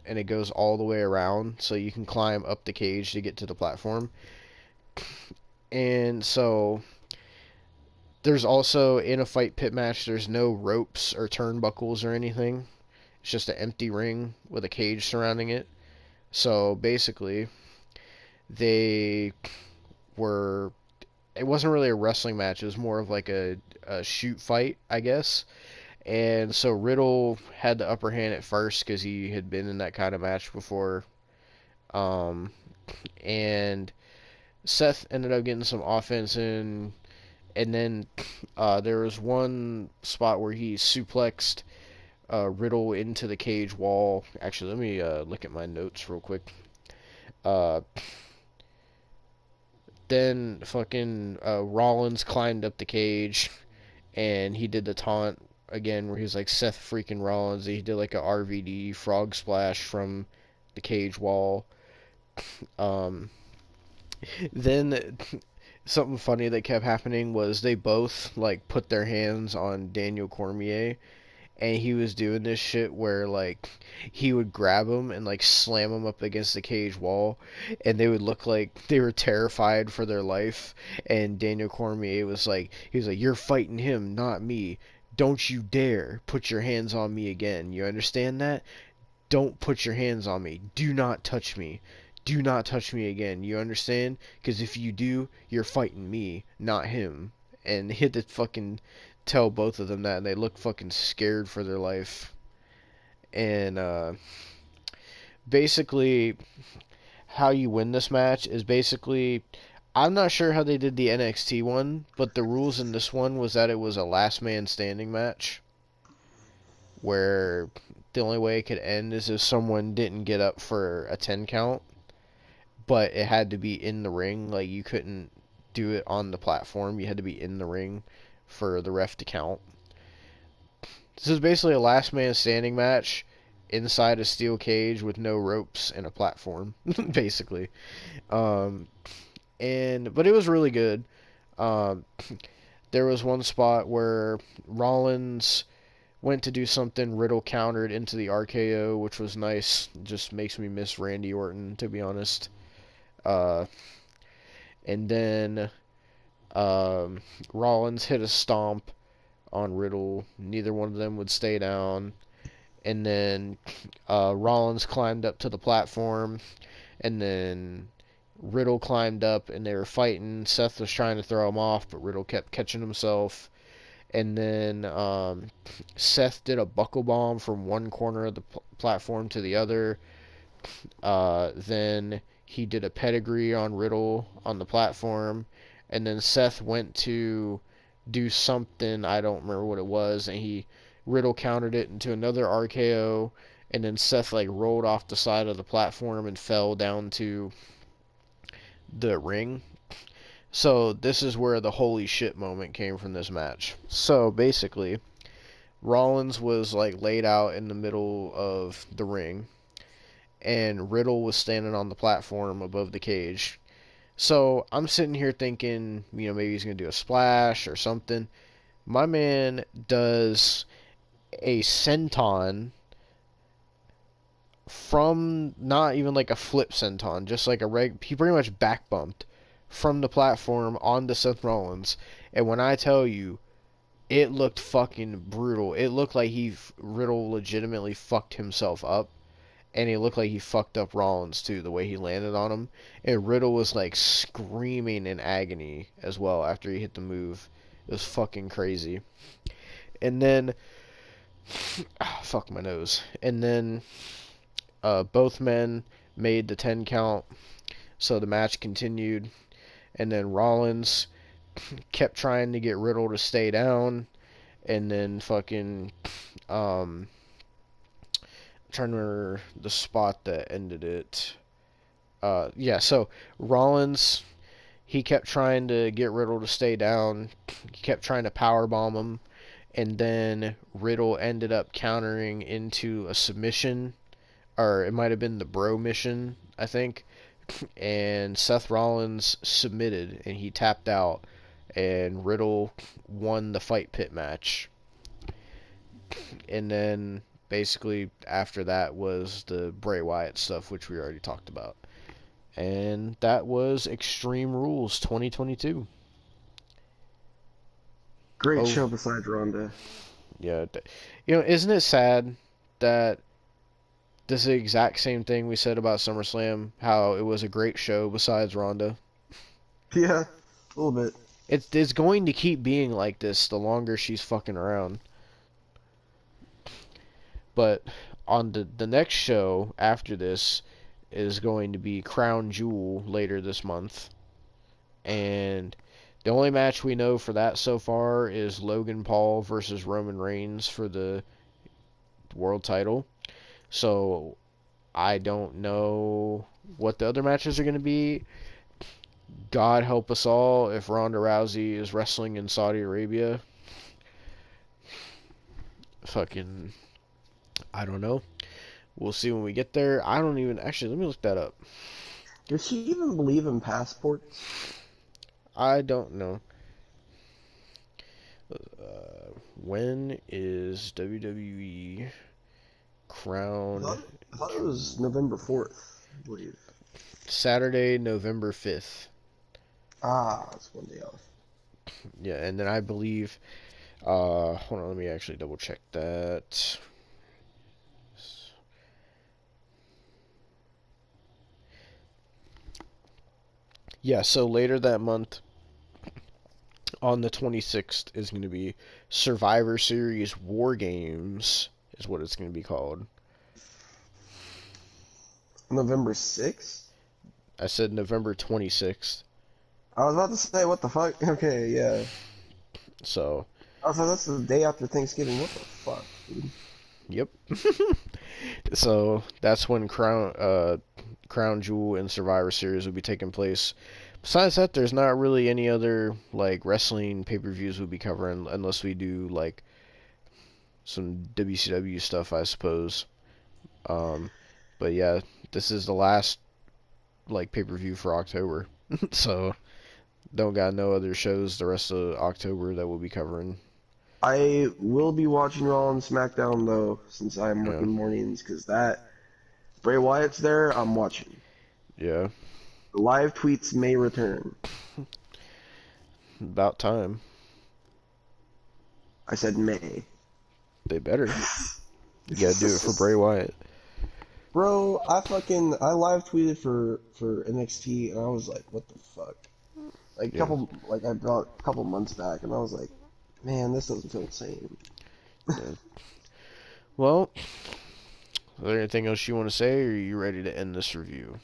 and it goes all the way around, so you can climb up the cage to get to the platform. And so there's also, in a fight pit match, there's no ropes or turnbuckles or anything. It's just an empty ring with a cage surrounding it. So basically, they were. It wasn't really a wrestling match. It was more of like a shoot fight, I guess. And so Riddle had the upper hand at first because he had been in that kind of match before. And Seth ended up getting some offense in. And then there was one spot where he suplexed Riddle into the cage wall. Actually, let me look at my notes real quick. Uh, then fucking Rollins climbed up the cage, and he did the taunt again where he was like Seth freaking Rollins. He did like a RVD frog splash from the cage wall. Um, then something funny that kept happening was they both like put their hands on Daniel Cormier, and he was doing this shit where like he would grab him and like slam him up against the cage wall, and they would look like they were terrified for their life. And Daniel Cormier was like, you're fighting him, not me. Don't you dare put your hands on me again. You understand that? Don't put your hands on me. Do not touch me. Do not touch me again. You understand? Because if you do, you're fighting me, not him. And he had to fucking tell both of them that, and they look fucking scared for their life. And basically, how you win this match is basically, I'm not sure how they did the NXT one, but the rules in this one was that it was a last man standing match, where the only way it could end is if someone didn't get up for a 10 count, but it had to be in the ring. Like, you couldn't do it on the platform, you had to be in the ring for the ref to count. This is basically a last man standing match inside a steel cage with no ropes and a platform, basically. But it was really good. Um, there was one spot where Rollins went to do something, Riddle countered into the RKO, which was nice. Just makes me miss Randy Orton, to be honest. And then Rollins hit a stomp on Riddle. Neither one of them would stay down. And then Rollins climbed up to the platform, and then Riddle climbed up, and they were fighting. Seth was trying to throw him off, but Riddle kept catching himself. And then Seth did a buckle bomb from one corner of the platform to the other. Then he did a pedigree on Riddle on the platform. And then Seth went to do something, I don't remember what it was, and Riddle countered it into another RKO, and then Seth like rolled off the side of the platform and fell down to the ring. So this is where the holy shit moment came from this match. So basically, Rollins was like laid out in the middle of the ring, and Riddle was standing on the platform above the cage. So I'm sitting here thinking, maybe he's gonna do a splash or something. My man does a senton from not even like a flip senton, just like he pretty much back bumped from the platform onto Seth Rollins. And when I tell you, it looked fucking brutal. It looked like Riddle legitimately fucked himself up. And it looked like he fucked up Rollins too, the way he landed on him. And Riddle was like screaming in agony as well after he hit the move. It was fucking crazy. And then, fuck my nose. And then, both men made the 10 count, so the match continued. And then Rollins kept trying to get Riddle to stay down, and then fucking trying to remember the spot that ended it. Yeah, so Rollins, he kept trying to get Riddle to stay down. He kept trying to powerbomb him, and then Riddle ended up countering into a submission, or it might have been the bro mission, I think. And Seth Rollins submitted, and he tapped out, and Riddle won the fight pit match. And then basically after that was the Bray Wyatt stuff, which we already talked about. And that was Extreme Rules 2022. Great show besides Ronda. Yeah. Isn't it sad that this is the exact same thing we said about SummerSlam, how it was a great show besides Ronda? Yeah, a little bit. It's going to keep being like this the longer she's fucking around. But on the next show after this is going to be Crown Jewel later this month. And the only match we know for that so far is Logan Paul versus Roman Reigns for the world title. So I don't know what the other matches are going to be. God help us all if Ronda Rousey is wrestling in Saudi Arabia. Fucking, I don't know. We'll see when we get there. I don't even... Actually, let me look that up. Does she even believe in passports? I don't know. When is WWE Crown... I thought it was November 4th, I believe. Saturday, November 5th. Ah, that's one day off. Yeah, and then I believe... hold on, let me actually double check that. Yeah, so later that month, on the 26th, is going to be Survivor Series War Games, is what it's going to be called. November 6th? I said November 26th. I was about to say, what the fuck? Okay, yeah. So. I was like, that's the day after Thanksgiving. What the fuck, dude? Yep. So that's when Crown Jewel and Survivor Series will be taking place. Besides that, there's not really any other like wrestling pay-per-views we'll be covering unless we do like some WCW stuff, I suppose. But yeah, this is the last like pay-per-view for October. So don't got no other shows the rest of October that we'll be covering. I will be watching Raw and SmackDown though, since I'm working mornings, because that Bray Wyatt's there, I'm watching. Yeah. The live tweets may return. About time. I said may. They better. You gotta do it for Bray Wyatt. Bro, I live tweeted for NXT and I was like, what the fuck? Like a couple months back, and I was like, man, this doesn't feel the same. Yeah. Well, is there anything else you want to say, or are you ready to end this review?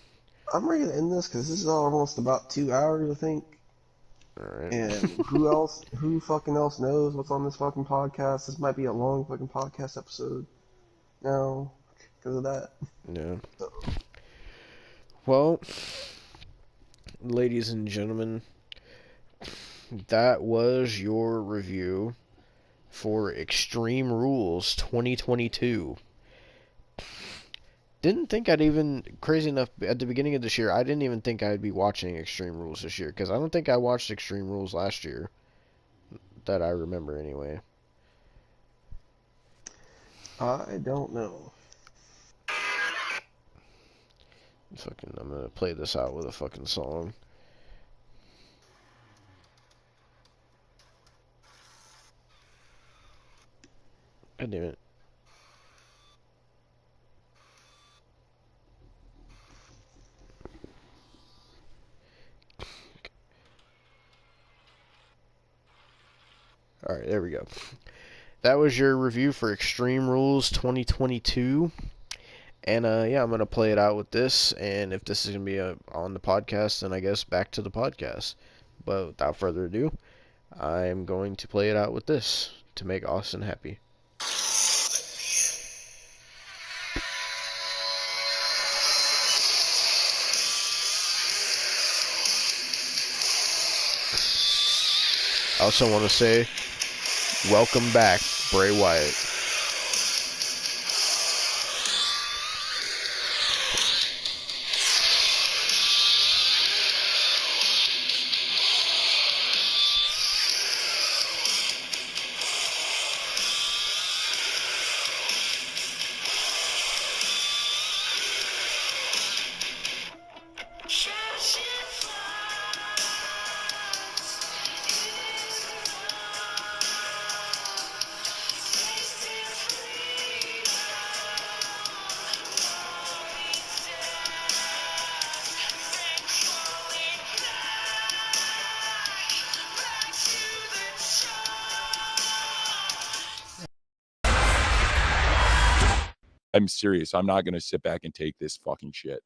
I'm ready to end this because this is almost about 2 hours, I think. Alright. And who fucking else knows what's on this fucking podcast? This might be a long fucking podcast episode now because of that. Yeah. So. Well, ladies and gentlemen, that was your review for Extreme Rules 2022. didn't think I'd even, crazy enough, at the beginning of this year, I didn't even think I'd be watching Extreme Rules this year, because I don't think I watched Extreme Rules last year, that I remember anyway. I don't know. Fucking, I'm gonna play this out with a fucking song. God damn it. Alright, there we go. That was your review for Extreme Rules 2022. And yeah, I'm going to play it out with this. And if this is going to be on the podcast, then I guess back to the podcast. But without further ado, I'm going to play it out with this to make Austin happy. I also want to say, welcome back, Bray Wyatt. I'm serious. I'm not going to sit back and take this fucking shit.